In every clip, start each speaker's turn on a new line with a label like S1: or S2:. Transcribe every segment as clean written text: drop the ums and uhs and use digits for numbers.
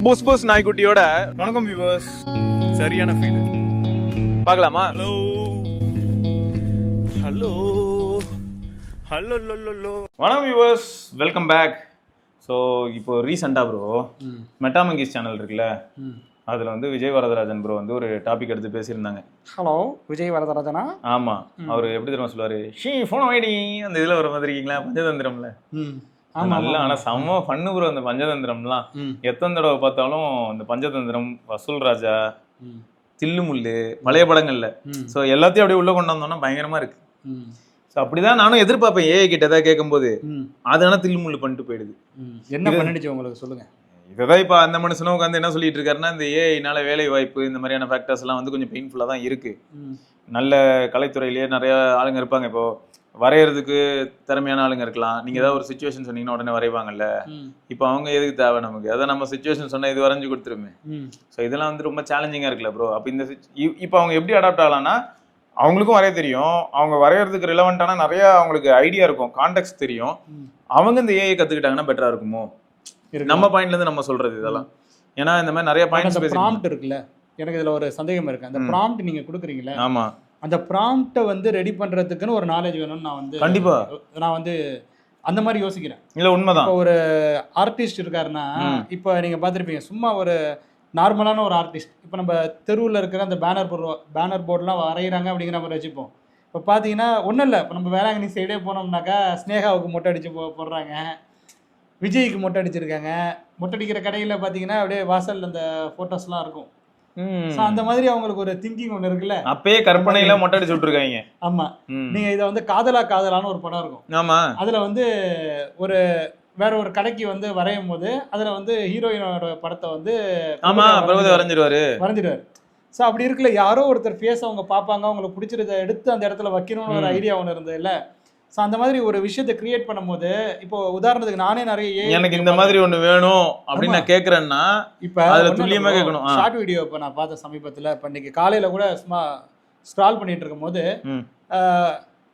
S1: புஸ் புஸ் நாய்க்குட்டியோட வணக்கம் வியூவர்ஸ். சரியான ஃபீல் பார்க்கலாமா? Hello hello hello low. வணக்கம் வியூவர்ஸ், வெல்கம் பேக். ஸோ இப்போ ரீசெண்டாக ப்ரோ மெட்டாமங்கிஸ் சேனல் இருக்குல்ல, அதில் வந்து விஜய் வரதராஜன் ப்ரோ வந்து ஒரு டாபிக் எடுத்து பேசியிருந்தாங்க.
S2: ஹலோ, விஜய் வரதராஜனா?
S1: ஆமாம், அவர் எப்படி தெரியுமா சொல்லுவார், ஃபோன் வைடி அந்த இதில் வர மாதிரி இருக்கீங்களா பஞ்சதந்திரம்ல. நல்லா ஆனால் செம்ம பண்ணு ப்ரோ அந்த பஞ்சதந்திரம்லாம். எத்தனை தடவை பார்த்தாலும் இந்த பஞ்சதந்திரம், வசூல் ராஜா, தில்லுமுல்லு, பழைய படங்கள்ல ஸோ எல்லாத்தையும் அப்படியே உள்ள கொண்டு வந்தோம்னா பயங்கரமா இருக்கு. ஸோ அப்படிதான் நானும் எதிர்பார்ப்பேன் ஏஐ கிட்ட ஏதாவது கேட்கும்போது. அதனால தில்லுமுல்லு பண்ணிட்டு போயிடுது.
S2: என்ன பண்ணிடுச்சு உங்களுக்கு சொல்லுங்க.
S1: இதான் இப்போ அந்த மனுஷனும் உட்காந்து என்ன சொல்லிட்டு இருக்காருன்னா, இந்த ஏஐனால வேலை வாய்ப்பு இந்த மாதிரியான ஃபேக்டர்ஸ் எல்லாம் வந்து கொஞ்சம் பெயின்ஃபுல்லாக தான் இருக்கு. நல்ல கலைத்துறையிலேயே நிறைய ஆளுங்க இருப்பாங்க. இப்போ வரைகிறதுக்கு திறமையான ஆளுங்க இருக்கலாம். நீங்க ஏதாவது ஒரு சுச்சுவேஷன் சொன்னீங்கன்னா உடனே வரைவாங்கல்ல. இப்போ அவங்க எதுக்கு தேவை நமக்கு? அதை நம்ம சுச்சுவேஷன் சொன்னா இது வரைஞ்சு கொடுத்துருமே. ஸோ இதெல்லாம் வந்து ரொம்ப சேலஞ்சிங்கா இருக்குல்ல ப்ரோ. அப்போ இந்த இப்போ அவங்க எப்படி அடாப்ட் ஆகலாம்னா, அவங்களுக்கும் வரைய தெரியும், அவங்க வரைகிறதுக்கு ரிலவெண்டான நிறைய அவங்களுக்கு ஐடியா இருக்கும், கான்டெக்ட் தெரியும். அவங்க இந்த ஏஐ கத்துக்கிட்டாங்கன்னா பெட்டரா இருக்குமோ நம்ம பாயிண்ட்ல இருந்து நம்ம சொல்றது இதெல்லாம். ஏன்னா இந்த மாதிரி நிறைய பாயிண்ட்ஸ்
S2: ப்ராம்ப்ட் இருக்குல்ல, எனக்கு இதுல ஒரு சந்தேகம் இருக்கு. அந்த ப்ராம்ப்ட் நீங்க கொடுக்குறீங்களா?
S1: ஆமா,
S2: அந்த ப்ராம்ப்டை வந்து ரெடி பண்றதுக்குன்னு ஒரு நாலேஜ் வேணும்னு நான் வந்து
S1: கண்டிப்பா
S2: நான் வந்து அந்த மாதிரி யோசிக்கிறேன்.
S1: இல்ல உண்மைதான்.
S2: இப்போ ஒரு ஆர்டிஸ்ட் இருக்காருன்னா, இப்போ நீங்க பார்த்துருப்பீங்க, சும்மா ஒரு நார்மலான ஒரு ஆர்டிஸ்ட், இப்போ நம்ம தெருவில் இருக்கிற அந்த பேனர் போர்டெலாம் வரைகிறாங்க அப்படிங்கிற மாதிரி வச்சுப்போம். இப்போ பார்த்தீங்கன்னா ஒன்றும் இல்லை, இப்போ நம்ம வேளாங்கண்ணி சைடே போனோம்னாக்கா ஸ்னேகாவுக்கு மொட்டை அடிச்சு போடுறாங்க, விஜய்க்கு மொட்டை அடிச்சிருக்காங்க. மொட்டை அடிக்கிற கடையில் பார்த்தீங்கன்னா அப்படியே வாசல் அந்த ஃபோட்டோஸ்லாம் இருக்கும். அந்த மாதிரி அவங்களுக்கு ஒரு திங்கிங் ஒன்று இருக்குல்ல, அப்பயே
S1: கற்பனையில மொட்டை அடிச்சு விட்டுருக்காங்க.
S2: ஆமா, நீங்க இதை வந்து காதலான்னு ஒரு படம் இருக்கும்.
S1: ஆமா,
S2: அதுல வந்து ஒரு வேற ஒரு கடைக்கு வந்து வரையும் போது அதுல வந்து ஹீரோயினோட படத்தை வந்து
S1: வரைஞ்சிருவாரு.
S2: ஸோ அப்படி இருக்குல்ல, யாரோ ஒருத்தர் ஃபேஸ் அவங்க பார்ப்பாங்க, அவங்களுக்கு பிடிச்சிருந்த எடுத்து அந்த இடத்துல வைக்கணும்னு ஒரு ஐடியா ஒன்று இருந்தது இல்லை. ஸோ அந்த மாதிரி ஒரு விஷயத்தை கிரியேட் பண்ணும்போது, இப்போ உதாரணத்துக்கு நானே நிறைய
S1: எனக்கு இந்த மாதிரி ஒன்று வேணும் அப்படின்னு நான் கேட்குறேன்னா, இப்போ அதில் துல்லியமாக கேட்கணும்.
S2: ஷார்ட் வீடியோ இப்போ நான் பார்த்த சமீபத்தில், இப்போ இன்னைக்கு காலையில் கூட சும்மா ஸ்க்ரால் பண்ணிட்டு இருக்கும் போது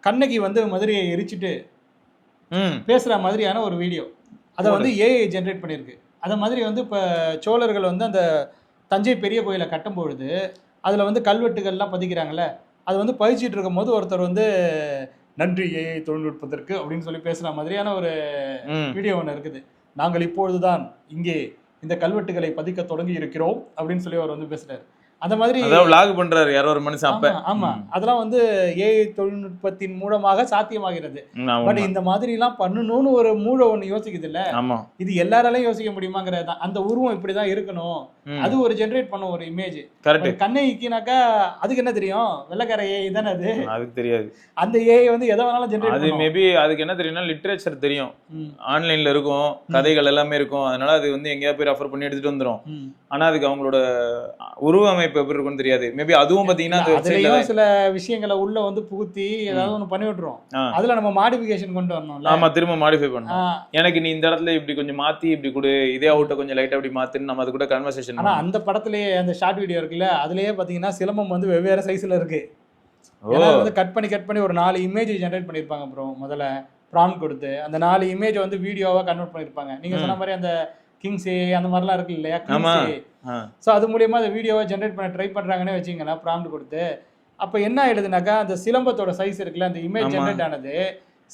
S2: கண்ணகி வந்து மதுரையை எரிச்சிட்டு பேசுகிற மாதிரியான ஒரு வீடியோ, அதை வந்து ஏஐ ஜென்ரேட் பண்ணியிருக்கு. அதை மாதிரி வந்து இப்போ சோழர்கள் வந்து அந்த தஞ்சை பெரிய கோயிலை கட்டும்பொழுது அதில் வந்து கல்வெட்டுகள்லாம் பதிக்கிறாங்கல்ல, அது வந்து பதிச்சிட்டு இருக்கும் போது ஒருத்தர் வந்து நன்றி ஏஐ தொழில்நுட்பத்திற்கு அப்படின்னு சொல்லி பேசுற மாதிரியான ஒரு வீடியோ ஒன்று இருக்குது. நாங்கள் இப்பொழுதுதான் இங்கே இந்த கல்வெட்டுகளை பதிக்க தொடங்கி இருக்கிறோம் அப்படின்னு சொல்லி அவர் வந்து பேசுறாரு. அந்த மாதிரி
S1: vlog பண்றாரு யாரோ ஒரு மனுஷன். அப்ப
S2: ஆமா, அதெல்லாம் வந்து ஏஐ தொழில்நுட்பத்தின் மூலமாக சாத்தியமாகிறது. பட் இந்த மாதிரி எல்லாம் பண்ணணும்னு ஒரு மூளை ஒண்ணு யோசிக்குது இல்ல, இது எல்லாராலையும் யோசிக்க முடியுமாங்கிறது. அந்த உருவம் இப்படிதான் இருக்கணும், அது ஒரு ஜெனரேட் பண்ண ஒரு இமேஜ். கண்ணைக்குனாக்கா அதுக்கு என்ன தெரியும், வெள்ளக்கார ஏஐ தானே அது, அதுக்கு தெரியாது. அந்த ஏஐ வந்து எதை வேணாலும் ஜெனரேட் பண்ணு. அது மேபி அதுக்கு என்ன தெரியும்னா லிட்ரேச்சர் தெரியும், ஆன்லைன்ல இருக்கும், கதைகள் எல்லாமே இருக்கும். அதனால அது வந்து எங்கேயா போய் ரெஃபர் பண்ணி எடுத்துட்டு வந்துரும். ஆனா அதுக்கு அவங்களோட உருவமைப்பு எப்படி இருக்கும்னு தெரியாது. மேபி அதுவும் பாத்தீங்கன்னா அதுலயும் சில விஷயங்களை உள்ள வந்து புகுத்தி ஏதாவது ஒண்ணு பண்ணி விட்டுரும். அதுல நம்ம மாடிஃபிகேஷன் கொண்டு வரணும்.
S1: ஆமா, திரும்ப மாடிஃபை பண்ணணும். எனக்கு நீ இந்த இடத்துல இப்படி கொஞ்சம் மாத்தி இப்படி கொடு, இதே அவுட்ட கொஞ்சம் லைட்டா இப்படி மாத்துன்னு நம்ம அது கூட கன்வர்சேஷன். ஆனா
S2: அந்த படத்திலேயே அந்த ஷார்ட் வீடியோ இருக்குல்ல, அதுலயே பாத்தீங்கன்னா சிலம்பம் வந்து வெவ்வேறு சைஸ்ல இருக்கு. வந்து கட் பண்ணி ஒரு 4 இமேஜ் ஜெனரேட் பண்ணிருப்பாங்க. அப்புறம் முதல்ல ப்ராம்ப்ட் கொடுத்து அந்த 4 இமேஜ் வந்து வீடியோவா கன்வெர்ட் பண்ணிருப்பாங்க. நீங்க சொன்ன மாதிரி அந்த கிங்ஸே அந்த மாதிரிலாம் இருக்கு இல்லையா, ஸோ அது மூலியமா அந்த வீடியோவை ஜென்ரேட் பண்ண ட்ரை பண்றாங்கன்னு வச்சுங்களா, ப்ராம்ப்ட் கொடுத்து. அப்போ என்ன ஆயிடுதுனாக்கா, அந்த சிலம்பத்தோட சைஸ் இருக்குல்ல, அந்த இமேஜ் ஜென்ரேட் ஆனது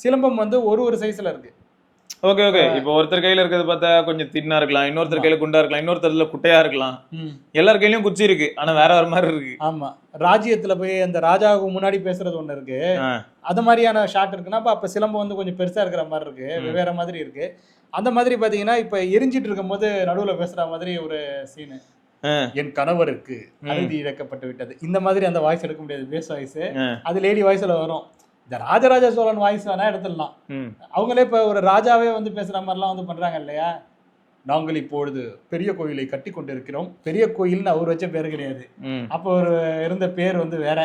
S2: சிலம்பம் வந்து ஒரு சைஸ்ல இருக்கு.
S1: Okay okay. இப்போ ஒருத்தர் கையில இருக்கிறது பார்த்தா கொஞ்சம் தின்னா இருக்கலாம், இன்னொருத்தர் கையில குண்டா இருக்கலாம், இன்னொருத்தர்ல குட்டையா இருக்கலாம், எல்லார் கையிலயும் குச்சி இருக்கு, ஆனா வேற ஒரு மாதிரி இருக்கு.
S2: ஆமா, ராஜ்யத்துல போய் அந்த ராஜாவுக்கு முன்னாடி பேசுறது ஒண்ணு இருக்கு, அது மாதிரியான ஷாட் இருக்குன்னா அப்ப சிலம்பம் வந்து கொஞ்சம் பெருசா இருக்கிற மாதிரி இருக்கு, வேற மாதிரி இருக்கு. அந்த மாதிரி பாத்தீங்கன்னா இப்ப எரிஞ்சிட்டு இருக்கும் போது நடுவுல பேசுற மாதிரி ஒரு சீனு, என் கணவருக்கு அநீதி இழைக்கப்பட்டு விட்டது, இந்த மாதிரி அந்த வாய்ஸ் எடுக்க முடியாது, பேஸ் வாய்ஸ். அது லேடி வாய்ஸ்ல வரும். இந்த ராஜராஜ சோழன் வாய்ஸ் வேணா எடுத்துடலாம். அவங்களே இப்ப ஒரு ராஜாவே வந்து பேசுற மாதிரிலாம் வந்து பண்றாங்க இல்லையா. நாங்கள் இப்பொழுது பெரிய கோயிலை கட்டி கொண்டு இருக்கிறோம். பெரிய கோயில்னு அவர் வச்ச பேர் கிடையாது, அப்போ ஒரு இருந்த பேர் வந்து வேற,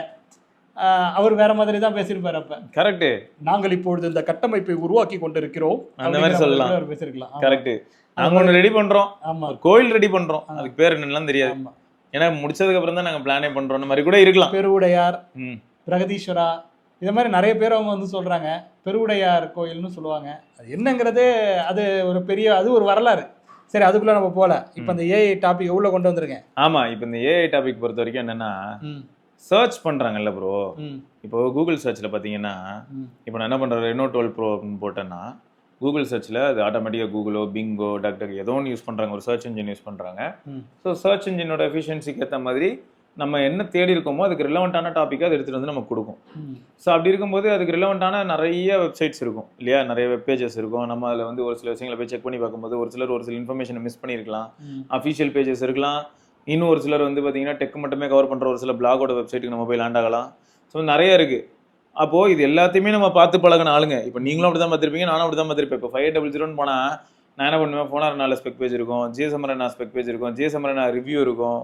S2: அவர் வேற மாதிரி தான் பேசியிருப்பாரு. அப்ப கரெக்ட், நாங்கள் இப்பொழுது இந்த கட்டமைப்பை உருவாக்கி கொண்டிருக்கிறோம் அந்த மாதிரி சொல்லலாம், அவர் பேசிருக்கலாம். கரெக்ட்,
S1: நாங்க ஒண்ணு ரெடி பண்றோம், ஆமா கோயில் ரெடி பண்றோம், அதுக்கு பேர் என்னன்னு தெரியாது, ஏன்னா முடிச்சதுக்கு அப்புறம் தான் நாங்க பிளானே பண்றோம், அந்த மாதிரி கூட இருக்கலாம்.
S2: பெருவுடையார், பிரகதீஸ்வரா, இது மாதிரி நிறைய பேர் அவங்க வந்து சொல்றாங்க. பெருவுடையார் கோயில்னு சொல்லுவாங்க. அது என்னங்கிறது அது ஒரு பெரிய, அது ஒரு வரலாறு. சரி, அதுக்குள்ள நம்ம போல. இப்போ அந்த ஏஐ டாபிக் உள்ள கொண்டு வந்திருக்கேன்.
S1: ஆமா, இப்போ இந்த ஏஐ டாபிக் பொறுத்த வரைக்கும் என்னன்னா, சர்ச் பண்றாங்கல்ல ப்ரோ. இப்போ கூகுள் சர்ச்ல பாத்தீங்கன்னா, இப்போ நான் என்ன பண்றேன், ரெனோ 12 ப்ரோ போட்டேன்னா கூகுள் சர்ச்ல அது ஆட்டோமேட்டிக்கா கூகுளோ பிங்கோ டாக்டர் ஏதோ ஒன்று யூஸ் பண்றாங்க, ஒரு சர்ச் இன்ஜின் யூஸ் பண்றாங்க. ஸோ சர்ச் இன்ஜினோட எஃபிஷியன்சிக்கு ஏற்ற மாதிரி நம்ம என்ன தேடி இருக்கோமோ அதுக்கு ரிலவெண்ட்டான டாப்பிக்கை அது எடுத்துகிட்டு வந்து நமக்கு கொடுக்கும். ஸோ அப்படி இருக்கும்போது அதுக்கு ரிலவெண்ட்டான நிறைய வெப்சைட்ஸ் இருக்கும் இல்லையா, நிறைய வெப் பேஜஸ் இருக்கும். நம்ம அதில் வந்து ஒரு சில விஷயங்களை போய் செக் பண்ணி பார்க்கும்போது ஒரு சில இன்ஃபர்மேஷனை மிஸ் பண்ணியிருக்கலாம். அஃபிஷியல் பேஜஸ் இருக்கலாம். இன்னும் ஒரு சிலர் வந்து பார்த்தீங்கன்னா டெக் மட்டுமே கவர் பண்ணுற ஒரு சில பிளாகோட வெப்சைட்டுக்கு நம்ம போய் லேண்ட் ஆகலாம். ஸோ நிறைய இருக்குது. அப்போது இது எல்லாத்தையுமே நம்ம பார்த்து பழகின ஆளுங்க. இப்போ நீங்களும் அப்படி தான் பார்த்துருப்பீங்க, நானும் அப்படி தான் பார்த்துருப்பேன். இப்போ 5800 போனால் நான் என்ன பண்ணுவேன், ஃபோனார் ஸ்பெக் பேஜ் இருக்கும், ஜிஎஸ்எம்ஆர் ஸ்பெக் பேஜ் இருக்கும், ஜிஎஸ்எம்ஆர் ரிவ்யூ இருக்கும்,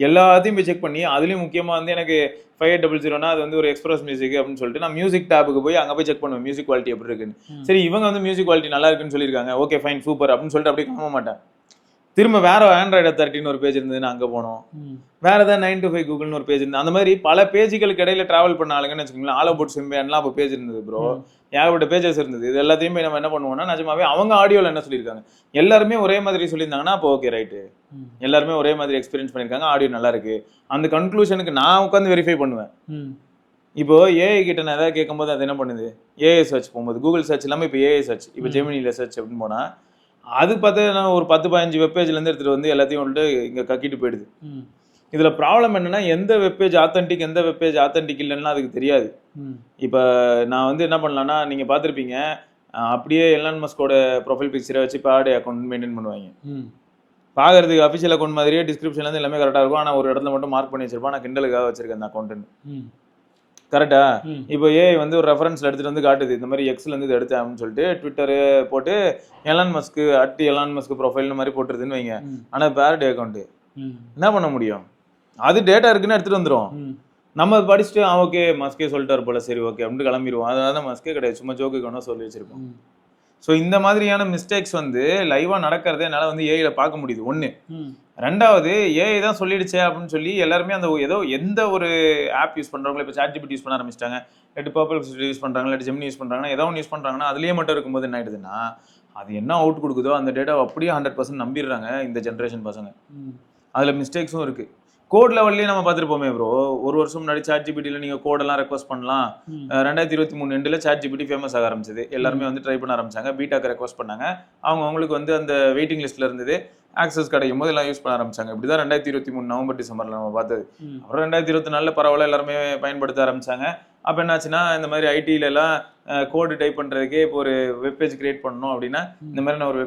S1: எல்லாத்தையும் போய் செக் பண்ணி அதுலேயும் முக்கியமாக வந்து எனக்கு 5800 அது வந்து ஒரு எக்ஸ்பிரஸ் மியூசிக் அப்படின்னு சொல்லிட்டு நான் மியூசிக் டேப்புக்கு போய் அங்கே போய் செக் பண்ணுவேன் மியூசிக் குவாலிட்டி எப்படி இருக்குன்னு. சரி, இவங்க வந்து மியூசிக் குவாலிட்டி நல்லா இருக்குன்னு சொல்லியிருக்காங்க, ஓகே ஃபைன் சூப்பர் அப்படின்னு சொல்லிட்டு அப்படியே கிளம்ப மாட்டேன். திரும்ப வேற ஆண்ட்ராய்டு 13 ஒரு பேஜ் இருந்ததுன்னு அங்கே போனோம். வேற ஏதாவது 9 to 5 கூகுள்னு ஒரு பேஜ் இருந்தது. அந்த மாதிரி பல பேஜுகளுக்கு இடையில டிராவல் பண்ண ஆளுங்கன்னு வச்சுக்கோங்களேன். ஆல் அபவுட் சிம்பியான்லாம் அப்போ பேஜ் இருந்தது ப்ரோ, ஏகப்பட்ட பேஜஸ் இருந்தது. இது எல்லாத்தையுமே நம்ம என்ன பண்ணுவோம்னா, நிஜமாவே அவங்க ஆடியோவில் என்ன சொல்லியிருக்காங்க, எல்லாருமே ஒரே மாதிரி சொல்லியிருந்தாங்கன்னா அப்போ ஓகே ரைட்டு, எல்லாருமே ஒரே மாதிரி எக்ஸ்பீரியன்ஸ் பண்ணியிருக்காங்க, ஆடியோ நல்லா இருக்கு, அந்த கன்க்ளூஷனுக்கு நான் உட்காந்து வெரிஃபை பண்ணுவேன். இப்போ ஏஐ கிட்ட நான் ஏதாவது கேட்கும்போது அது என்ன பண்ணுது, ஏஐ சர்ச் போகும்போது கூகுள் சர்ச் இல்லாமல் இப்போ ஏஐ சர்ச், இப்போ ஜெமினியில் சர்ச் அப்படின்னு போனால் அது பார்த்து நான் ஒரு 10-15 வெப்பேஜ்லேருந்து எடுத்துகிட்டு வந்து எல்லாத்தையும் வந்துட்டு இங்கே கக்கிட்டு போயிடுது. இதில் ப்ராப்ளம் என்னன்னா, எந்த வெப்பேஜ் ஆத்தென்டிக் எந்த வெப்பேஜ் ஆத்தென்டிக் இல்லைன்னா அதுக்கு தெரியாது. இப்போ நான் வந்து என்ன பண்ணலான்னா, நீங்கள் பார்த்துருப்பீங்க, அப்படியே எலான் மஸ்கோட ப்ரொஃபைல் பிக்சரை வச்சு இப்போ ஆடே அக்கௌண்ட் மெயின்டைன் பண்ணுவாங்க. பார்க்கறதுக்கு அஃபிஷியல் அக்கௌண்ட் மாதிரியே டிஸ்கிரிப்ஷன்லேருந்து எல்லாமே கரெக்டாக இருக்கும். ஆனால் ஒரு இடத்துல மட்டும் மார்க் பண்ணி வச்சிருப்பான், நான் கிண்டலுக்காக வச்சிருக்கேன் அந்த அக்கௌண்ட்டுன்னு. கரெக்டா? இப்போ ஏஐ வந்து ஒரு ரெஃபரன்ஸ்ல எடுத்துட்டு வந்து காட்டுது, இந்த மாதிரி எக்ஸ்ல இருந்து இது எடுத்தேன் அப்படின்னு சொல்லிட்டு ட்விட்டரு போட்டு எலான் மஸ்க் ப்ரொஃபைல் மாதிரி போட்டுருதுன்னு வைங்க. ஆனா பேரடி அக்கௌண்ட் என்ன பண்ண முடியும், அது டேட்டா இருக்குன்னு எடுத்துட்டு வந்துடும். நம்ம படிச்சுட்டு ஓகே மஸ்கே சொல்லிட்டாரு போல, சரி ஓகே அப்படின்னு கிளம்பிடுவோம். அதனால மஸ்கே கிடையாது, சும்மா ஜோக்கு ஒன்றும் சொல்லி வச்சிருக்கோம். ஸோ இந்த மாதிரியான மிஸ்டேக்ஸ் வந்து லைவாக நடக்கிறதே என்னால் வந்து ஏஐல பார்க்க முடியுது. ஒன்று. ரெண்டாவது, ஏஐ தான் சொல்லிடுச்சே அப்படின்னு சொல்லி எல்லாருமே அந்த ஏதோ எந்த ஒரு ஆப் யூஸ் பண்ணுறவங்களோ, இப்போ சாட்ஜிபிடி யூஸ் பண்ண ஆரம்பிச்சிட்டாங்க, இல்லாட்டி பர்பிள் யூஸ் பண்ணுறாங்க, இல்லாட்டி ஜெமினி யூஸ் பண்ணுறாங்கன்னா, ஏதோ ஒன்று யூஸ் பண்ணுறாங்கன்னா அதுலேயே மட்டும் இருக்கும்போது என்ன ஆயிடுதுன்னா, அது என்ன அவுட் கொடுக்குதோ அந்த டேட்டாவை அப்படியே 100% நம்பிடுறாங்க இந்த ஜென்ரேஷன் பசங்க. அதில் மிஸ்டேக்ஸும் இருக்குது. கோட் லெவல்லேயே நம்ம பார்த்துருப்போமே ப்ரோ, ஒரு வருஷம் முன்னாடி சாட்ஜிபிடியில் நீங்கள் கோடெல்லாம் ரெக்வஸ்ட் பண்ணலாம். 2023 எண்டில் சாட்ஜிபிடி ஃபேமஸ் ஆக ஆரம்பிச்சது, எல்லாருமே வந்து ட்ரை பண்ண ஆரம்பிச்சாங்க, பீட்டாக்கு ரெக்வஸ்ட் பண்ணாங்க, அவங்களுக்கு வந்து அந்த வெயிட்டிங் லிஸ்ட்டில் இருந்தது, ஆக்சஸ் கிடைக்கும் போது எல்லாம் யூஸ் பண்ண ஆரம்பிச்சாங்க. இப்படி தான் 2023 நவம்பர் டிசம்பரில் நம்ம பார்த்தது. அப்புறம் 2024 பரவாயில்ல எல்லாருமே பயன்படுத்த ஆரம்பிச்சாங்க. அப்போ என்னாச்சுன்னா, இந்த மாதிரி ஐடியிலலாம் கோடு டைப் பண்ணுறதுக்கே இப்போ ஒரு வெப்பேஜ் கிரியேட் பண்ணணும் அப்படின்னா, இந்த மாதிரி நான் ஒரு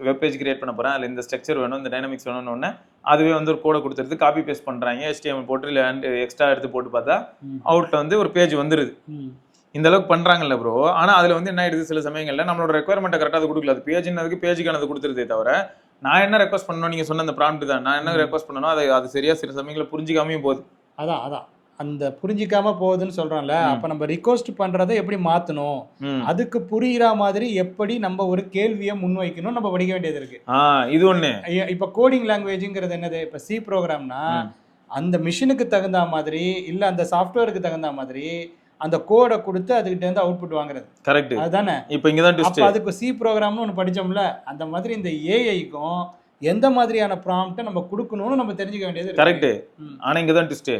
S1: வெப்பேஜ் கிரியேட் பண்ண போகிறேன், அதில் இந்த ஸ்ட்ரக்சர் வேணும், இந்த டைனமிக்ஸ் வேணும்னு ஒன்று அதுவே வந்து ஒரு கோடை கொடுத்துருது, காப்பி பேஸ்ட் பண்ணுறாங்க, HTML போட்டு இல்லை எக்ஸ்ட்ரா எடுத்து போட்டு பார்த்தா அவுட்டில் வந்து ஒரு பேஜ் வந்துடுது. இந்த அளவுக்கு பண்ணுறாங்கல்ல ப்ரோ. ஆனால் அதில் வந்து என்ன ஆயிடுது, சில சமயங்களில் நம்மளோட ரெக்குவயர்மெண்ட்டை கரெக்டாக அது கொடுக்கல, அது பேஜுன்னதுக்கு பேஜுக்கானது கொடுத்துருதே தவிர நான் என்ன ரெக்வஸ்ட் பண்ணணும், நீங்கள் சொன்ன அந்த ப்ராம்ப்ட் தான் நான் என்ன ரெக்வஸ்ட் பண்ணணும், அது சரியா சில சமயங்களில் புரிஞ்சிக்காமையும் போகுது.
S2: அதான் அந்த புரிஞ்சிக்காம போகுதுன்னு சொல்றோம்ல. அப்ப நம்ம ரிக்வெஸ்ட் பண்றதை எப்படி மாத்தணும், அதுக்கு புரியுற மாதிரி எப்படி நம்ம ஒரு கேள்வியை முன்வைக்கணும், நம்ம படிக்க வேண்டியது இருக்கு.
S1: இது ஒண்ணு.
S2: இப்ப கோடிங் லாங்குவேஜ்ங்கிறது என்னது, இப்ப சி ப்ரோக்ராம்னா அந்த மிஷினுக்கு தகுந்த மாதிரி இல்ல அந்த சாஃப்ட்வேருக்கு தகுந்த மாதிரி அந்த கோடை கொடுத்து அதுகிட்ட இருந்து அவுட்புட் வாங்குறது. கரெக்ட், அதுதானே. இப்போ இங்க தான் ட்விஸ்ட். அதுக்கு சி ப்ரோக்ராம்னு ஒன்று படிச்சோம்ல, அந்த மாதிரி இந்த ஏஐக்கும் எந்த மாதிரியான ப்ராம்ப்ட்டை நம்ம கொடுக்கணும்னு நம்ம தெரிஞ்சுக்க வேண்டியது. கரெக்ட்.
S1: ஆனா இங்க தான் ட்விஸ்ட்.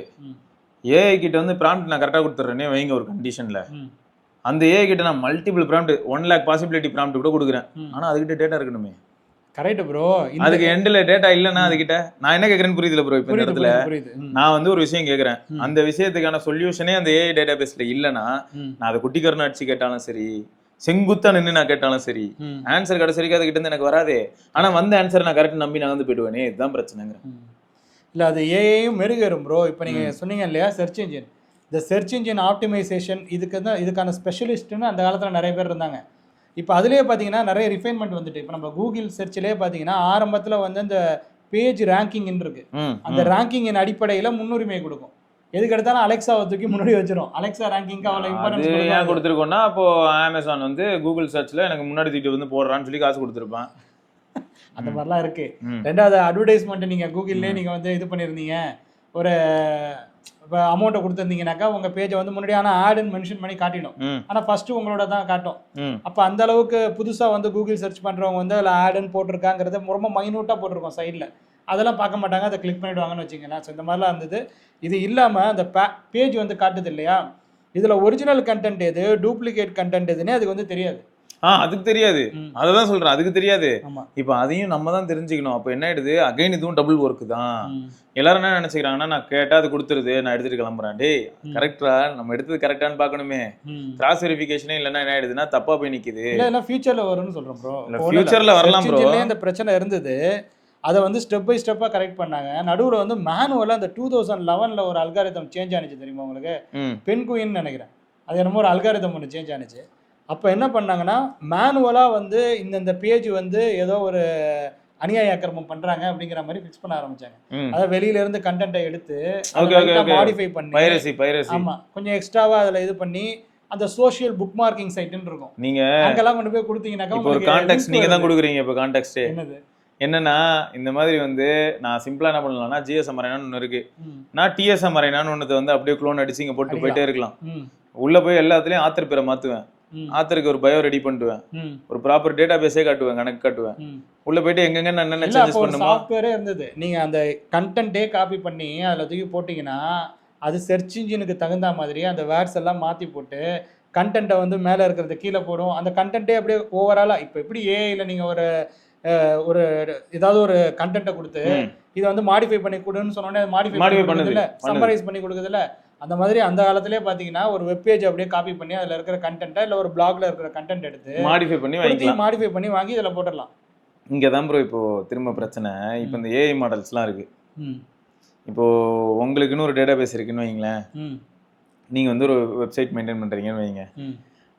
S1: ஏஐ கிட்ட வந்து ப்ராம்ப்ட் நான் கரெக்டாக கொடுத்துட்றேனே வைங்க ஒரு கண்டிஷன்ல, அந்த ஏஐ கிட்ட நான் multiple prompt 1 lakh possibility prompt கூட கொடுக்குறேன். ஆனா அதுகிட்ட டேட்டா இருக்கணுமே.
S2: Correct bro.
S1: அதுக்கு எண்ட்ல டேட்டா இல்லைன்னா அதுகிட்ட நான் என்ன கேட்கறேன்னு புரியுதுல ப்ரோ. இப்போ இந்த இடத்துல நான் வந்து ஒரு விஷயம் கேட்கறேன், அந்த விஷயத்துக்கான சொல்யூஷனே அந்த ஏஐ டேட்டா பேஸ்ல இல்லைன்னா நான் அதை குட்டிக்கரணம் அடிச்சு கேட்டாலும் சரி, செங்குத்தா நின்று நான் கேட்டாலும் சரி, ஆன்சர் கடைசி வரைக்கும் அதுகிட்ட இருந்து எனக்கு வராதே. ஆனா வந்த ஆன்சர் நான் கரெக்ட் நம்பி நான் வந்து போயிடுவேனே, இதுதான் பிரச்சனைங்கிறேன்.
S2: இல்லை அது ஏஐயும் மெருகேறும் ப்ரோ. இப்போ நீங்கள் சொன்னீங்க இல்லையா சர்ச் இன்ஜின், இந்த சர்ச் இன்ஜின் ஆப்டிமைசேஷன் இதுக்கான ஸ்பெஷலிஸ்ட்டுன்னு அந்த காலத்தில் நிறைய பேர் இருந்தாங்க. இப்போ அதுலேயே பார்த்தீங்கன்னா நிறைய ரிஃபைன்மெண்ட் வந்துட்டு, இப்போ நம்ம கூகுள் சர்ச்சிலே பார்த்தீங்கன்னா ஆரம்பத்தில் வந்து அந்த பேஜ் ரேங்கிங்னு இருக்கு, அந்த ரேங்கிங்கின் அடிப்படையில் முன்னுரிமை கொடுக்கும். எதுக்கு எடுத்தாலும் அலெக்சாவை தூக்கி முன்னாடி வச்சிரும், அலெக்சா ரேங்கிங்க்கு அவ்வளோ இம்பார்ட்டன்ஸ்
S1: ஏன் கொடுத்துருக்கோம்னா, அப்போ அமேசான் வந்து கூகுள் சர்ச்சில் எனக்கு முன்னாடி தூக்கிட்டு வந்து போடுறான்னு சொல்லி காசு கொடுத்துருப்பான்.
S2: அந்த மாதிரிலாம் இருக்கு. ரெண்டாவது அட்வர்டைஸ்மெண்ட் நீங்க கூகுள்லேயே நீங்க வந்து இது பண்ணியிருந்தீங்க, ஒரு இப்போ அமௌண்ட்டை கொடுத்துருந்தீங்கன்னாக்கா உங்கள் பேஜை வந்து முன்னாடி ஆனால் ஆடுன்னு மென்ஷன் பண்ணி காட்டிடும், ஆனால் ஃபஸ்ட்டு உங்களோட தான் காட்டும். அப்போ அந்த அளவுக்கு புதுசாக வந்து கூகுள் சர்ச் பண்ணுறவங்க வந்து அதில் ஆடுன்னு போட்டிருக்காங்கிறத ரொம்ப மைனூட்டாக போட்டிருக்கோம் சைடில், அதெல்லாம் பார்க்க மாட்டாங்க, அதை கிளிக் பண்ணிவிடுவாங்கன்னு வச்சுங்களேன். ஸோ இந்த மாதிரிலாம் இருந்தது. இது இல்லாமல் அந்த பேஜ் வந்து காட்டுது இல்லையா, இதில் ஒரிஜினல் கண்டென்ட் எது டூப்ளிகேட் கண்டென்ட் எதுன்னு அதுக்கு வந்து தெரியாது.
S1: அதுக்கு தெரியாது, அததான் சொல்றேன், அதுக்கு தெரியாது. இப்ப அதையும் நம்ம தான் தெரிஞ்சுக்கணும். அப்ப என்ன ஆயிடுது, அகைன் இதுவும் டபுள் ஒர்க் தான். எல்லாரும் என்ன நினைச்சுக்கிறாங்கன்னா, நான் கேட்டா அது கொடுத்துருது, நான் எடுத்துட்டு கிளம்புறேன். டேய் கரெக்டா நம்ம எடுத்தது கரெக்டான்னு பாக்கணுமே. கிராஸ் வெரிஃபிகேஷனே இல்லைன்னா என்ன ஆயிடுதுன்னா தப்பா போய் நிக்குது.
S2: இல்ல ஃபியூச்சர்ல வரும்னு சொல்றோம் ப்ரோ.
S1: ஃபியூச்சர்ல வரலாம் ப்ரோ.
S2: இந்த பிரச்சனை இருந்தது, அதை வந்து ஸ்டெப் பை ஸ்டெப்பா கரெக்ட் பண்ணாங்க. நடுவில் வந்து மேனுவலா அந்த 2011ல ஒரு அல்காரிதம் சேஞ்ச் ஆனிச்சு தெரியுமா உங்களுக்கு, பென் குயின் நினைக்கிறேன், அது என்னமோ ஒரு அல்காரிதம் ஒன்று சேஞ்ச் ஆனிச்சு. அப்போ என்ன பண்ணாங்கன்னா மேனுவலாக வந்து இந்த பேஜ் வந்து ஏதோ ஒரு அநியாய அக்கிரமம் பண்றாங்க அப்படிங்கிற மாதிரி ஃபிக்ஸ் பண்ண ஆரம்பிச்சாங்க. அதாவது வெளியில இருந்து கண்டென்ட்டை எடுத்து மாடிஃபை பண்ணி, ஆமா கொஞ்சம் எக்ஸ்ட்ராவா அதில் இது பண்ணி அந்த சோஷியல் புக் மார்க்கிங் சைட்னு இருக்கும், நீங்க அங்கெல்லாம் கொண்டு போய் கொடுத்தீங்கன்னாக்கா
S1: ஒரு கான்டெக்ஸ்ட் நீங்க தான் கொடுக்குறீங்க. இப்போ கான்டெக்ஸ்ட் என்னன்னா இந்த மாதிரி வந்து நான் சிம்பிளா என்ன பண்ணலாம்னா ஜிஎஸ்எம் அரைனான்னு ஒன்று இருக்கு, நான் டிஎஸ்எம் அரைனான்னு ஒன்று வந்து அப்படியே க்ளோன் அடிச்சு இங்க போட்டு போயிட்டே இருக்கலாம். உள்ள போய் எல்லாத்துலயும் ஆத்தர் பேரை மாத்துவேன், ஆத்தருக்கு ஒரு பயோ ரெடி பண்ணுவேன், ஒரு ப்ராப்பர் டேட்டா பேஸே காட்டுவேன், கணக்கு காட்டுவேன். உள்ள போயிட்டு எங்கெங்க நான் என்ன சஜஸ்ட் பண்ணுமா
S2: சாஃப்ட்வேரே இருந்தது. நீங்க அந்த கண்டென்ட்டே காப்பி பண்ணி அதுல தூக்கி போட்டீங்கன்னா அது சர்ச் இன்ஜினுக்கு தகுந்த மாதிரி அந்த வேர்ட்ஸ் எல்லாம் மாத்தி போட்டு கண்டென்ட்டை வந்து மேல இருக்கிறத கீழே போடும். அந்த கண்டென்ட்டே அப்படியே ஓவராலா இப்போ எப்படி ஏஐல நீங்க ஒரு ஏதாவது ஒரு கண்டென்ட்டை கொடுத்து இதை வந்து மாடிஃபை பண்ணி கொடுன்னு சொன்னோடனே மாடிஃபை பண்ணுதுல, சம்மரைஸ் பண்ணி கொடுக்குதுல, அந்த மாதிரி அந்த காலத்திலே பாத்தீங்கன்னா ஒரு வெப் பேஜ் அப்படியே காப்பி பண்ணி அதுல இருக்கிற கண்டென்ட்டை இல்ல ஒரு பிளாக்ல இருக்கிற கண்டென்ட் எடுத்து மாடிஃபை பண்ணி வாங்கி இதுல போட்டுடலாம்.
S1: இங்கதான் ப்ரோ இப்போ திரும்ப பிரச்சனை. இப்போ இந்த ஏஐ மாடல்ஸ்லாம் இருக்கு. இப்போ உங்களுக்குன்னு ஒரு டேட்டா பேஸ் இருக்குன்னு வைங்களேன், நீங்க வந்து ஒரு வெப்சைட் மெயின்டைன் பண்றீங்கன்னு வைங்க,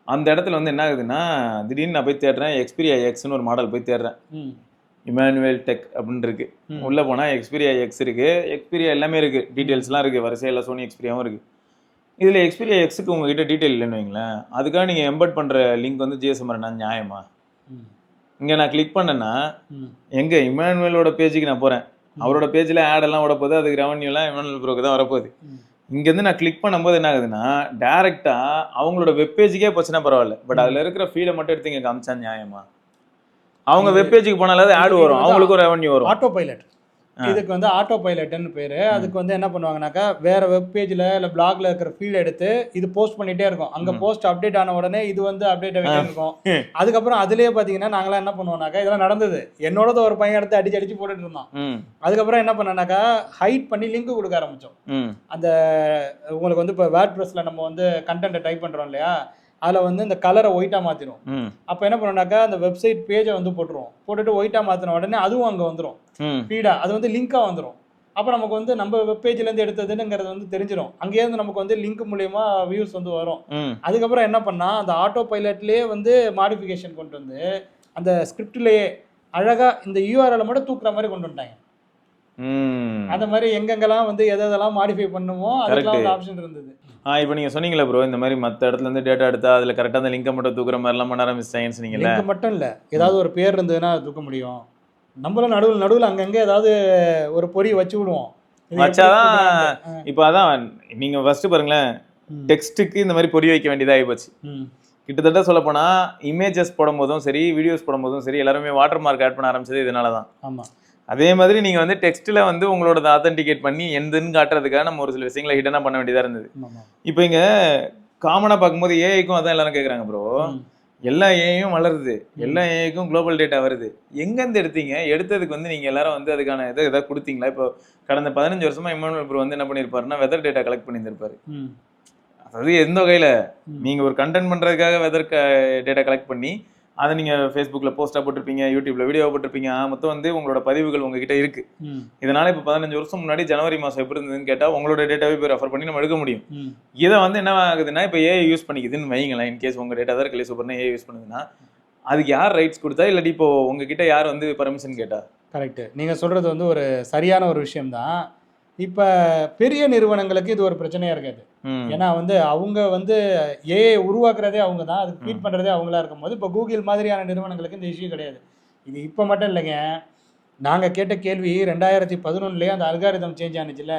S1: அந்த இடத்துல வந்து என்ன ஆகுதுன்னா திடீர்னு நான் போய் தேடுறேன் எக்ஸ்பீரியா எக்ஸ்னு ஒரு மாடல் போய் தேடுறேன், இமானுவேல் டெக் அப்படின்னு இருக்கு. உள்ள போனா எக்ஸ்பீரியா எக்ஸ் இருக்கு, எக்ஸ்பீரியா எல்லாமே இருக்கு, டீடைல்ஸ்லாம் இருக்கு, வரிசையில் சோனி எக்ஸ்பீரியாவும் இருக்கு. இதுல எக்ஸ்பீரியா எக்ஸுக்கு உங்ககிட்ட டீடைல் இல்லைன்னு வைங்களேன், அதுக்காக நீங்க எம்பெட் பண்ற லிங்க் வந்து ஜிஎஸ்எம் நியாயமா? இங்க நான் கிளிக் பண்ணேன்னா எங்க இமானுவேலோட பேஜுக்கு நான் போறேன், அவரோட பேஜ்ல ஆட் எல்லாம் விட போகுது, அதுக்கு ரெவன்யூ எல்லாம் இமானுவேல் ப்ரோக்கு தான் வரப்போகுது. இங்க இருந்து நான் கிளிக் பண்ணும்போது என்ன ஆகுதுன்னா டைரக்டா அவங்களோட வெப் பேஜுக்கே போச்சுன்னா பரவாயில்ல, பட் அதுல இருக்கிற ஃபீடை மட்டும் எடுத்து இங்க காமிச்சா நியாயமா? அவங்க வெப் பேஜுக்கு போனாலும் ஆட் வரும், அவங்களுக்கு ஒரு ரெவன்யூ வரும்.
S2: ஆட்டோ பைலட், இதுக்கு வந்து ஆட்டோ பைலட்னு பேரு. அதுக்கு வந்து என்ன பண்ணுவாங்கன்னாக்கா வேற வெப் பேஜ்ல இல்ல பிளாக்ல இருக்கிற ஃபீல்ட் எடுத்து இது போஸ்ட் பண்ணிட்டே இருக்கும். அங்க போஸ்ட் அப்டேட் ஆன உடனே இது வந்து அப்டேட் ஆகிட்டே இருக்கும். அதுக்கப்புறம் அதுலயே பாத்தீங்கன்னா நாங்களாம் என்ன பண்ணுவோம்னாக்கா, இதெல்லாம் நடந்தது, என்னோட ஒரு பையன் எடுத்து அடிச்சு போட்டுட்டு இருந்தான். அதுக்கப்புறம் என்ன பண்ணனாக்கா ஹைட் பண்ணி லிங்க் கொடுக்க ஆரம்பிச்சோம். அந்த உங்களுக்கு வந்து இப்போ வேர்ட் ப்ரெஸ்ல நம்ம வந்து கண்டென்ட்டை டைப் பண்றோம் இல்லையா, அதில் வந்து இந்த கலரை ஒயிட்டா மாற்றிடும். அப்போ என்ன பண்ணோம்னாக்கா அந்த வெப்சைட் பேஜை வந்து போட்டுட்டு ஒயிட்டா மாற்றின உடனே அதுவும் அங்கே வந்துடும் ஃபீடா, அது வந்து லிங்காக வந்துடும். அப்போ நமக்கு வந்து நம்ம வெப் பேஜ்லேருந்து எடுத்ததுங்கிறது வந்து தெரிஞ்சிடும். அங்கேயிருந்து நமக்கு வந்து லிங்க் மூலியமா வியூஸ் வந்து வரும். அதுக்கப்புறம் என்ன பண்ணா அந்த ஆட்டோ பைலட்லேயே வந்து மாடிஃபிகேஷன் கொண்டு வந்து அந்த ஸ்கிரிப்ட்லேயே அழகா இந்த யூஆர்எல் மட்டும் தூக்குற மாதிரி கொண்டு வந்துட்டாங்க. அந்த மாதிரி எங்கெங்கெல்லாம் வந்து எதெல்லாம் மாடிஃபை பண்ணுமோ அதுக்கெல்லாம் ஒரு ஆப்ஷன் இருந்தது.
S1: இப்போ நீங்க சொன்னீங்களா ப்ரோ, இந்த மாதிரி மற்ற இடத்துல இருந்து டேட்டா எடுத்தா அதுல கரெக்டா அந்த லிங்கை மட்டும் தூக்குற மாதிரிலாம் பண்ண ஆரம்பிச்சிட்டாங்கன்னு சொன்னீங்கல்ல.
S2: லிங்க் மட்டும் இல்ல, ஏதாவது ஒரு பேர் இருந்ததுன்னா தூக்க முடியும். நம்மளும் நடுவில் அங்கங்க ஏதாவது ஒரு பொறி வச்சு விடுவோம்,
S1: வச்சாதான். இப்போ அதான் நீங்க ஃபர்ஸ்ட் பாருங்களேன், டெக்ஸ்ட்டுக்கு இந்த மாதிரி பொறி வைக்க வேண்டியதா ஆகிப்போச்சு. கிட்டத்தட்ட சொல்ல போனா இமேஜஸ் போடும் போதும் சரி, வீடியோஸ் போடும் போதும் சரி, எல்லாருமே வாட்டர் மார்க் ஆட் பண்ண ஆரம்பிச்சது இதனாலதான்.
S2: ஆமா,
S1: அதே மாதிரி நீங்க வந்து டெக்ஸ்ட்ல வந்து உங்களோட ஆத்தென்டிகேட் பண்ணி எந்தன்னு காட்டுறதுக்காக நம்ம ஒரு சில விஷயங்களை ஹிடனா பண்ண வேண்டியதா இருந்தது. இப்போ இங்க காமனா பார்க்கும்போது ஏஐக்கும் அதான் எல்லாரும் கேட்குறாங்க ப்ரோ, எல்லா ஏஐயும் வளருது, எல்லா ஏஐக்கும் குளோபல் டேட்டா வருது, எங்கேருந்து எடுத்தீங்க? எடுத்ததுக்கு வந்து நீங்க எல்லாரும் வந்து அதுக்கான எதாவது கொடுத்தீங்களா? இப்போ கடந்த 15 வருஷமா இமானுவேல் ப்ரோ வந்து என்ன பண்ணியிருப்பாருன்னா வெதர் டேட்டா கலெக்ட் பண்ணியிருந்திருப்பாரு. அதாவது எந்த வகையில நீங்க ஒரு கண்டென்ட் பண்றதுக்காக வெதர் டேட்டா கலெக்ட் பண்ணி அதை நீங்க ஃபேஸ்புக்ல போஸ்டா போட்டிருப்பீங்க, யூடியூப்ல வீடியோ போட்டிருப்பீங்க, மொத்தம் வந்து உங்களோட பதிவுகள் உங்ககிட்ட இருக்கு. இதனால இப்போ 15 வருஷம் முன்னாடி ஜனவரி மாசம் எப்படி இருந்ததுன்னு கேட்டா உங்களோட டேட்டாவே போய் ரெஃபர் பண்ணி நம்ம எடுக்க முடியும். இதை வந்து என்ன ஆகுதுன்னா இப்போ ஏஐ யூஸ் பண்ணிக்குதுன்னு வைங்களேன், இன்கேஸ் உங்க டேட்டா தான் இருக்கல சூப்பர்னா ஏஐ யூஸ் பண்ணுதுன்னா அதுக்கு யார் ரைட்ஸ் கொடுத்தா, இல்லாட்டி இப்போ உங்ககிட்ட யார் வந்து பர்மிஷன் கேட்டா?
S2: கரெக்ட், நீங்க சொல்றது வந்து ஒரு சரியான ஒரு விஷயம் தான். இப்போ பெரிய நிறுவனங்களுக்கு இது ஒரு பிரச்சனையா இருக்காது. ஏன்னா வந்து அவங்க வந்து ஏஐ உருவாக்குறதே அவங்க தான், அதுக்கு ஃபீட் பண்ணுறதே அவங்களா இருக்கும்போது இப்போ கூகுள் மாதிரியான நிறுவனங்களுக்கு இந்த இஷ்யூ கிடையாது. இது இப்போ மட்டும் இல்லைங்க, நாங்கள் கேட்ட கேள்வி 2011 அந்த அல்காரிதம் சேஞ்ச் ஆனிச்சுல,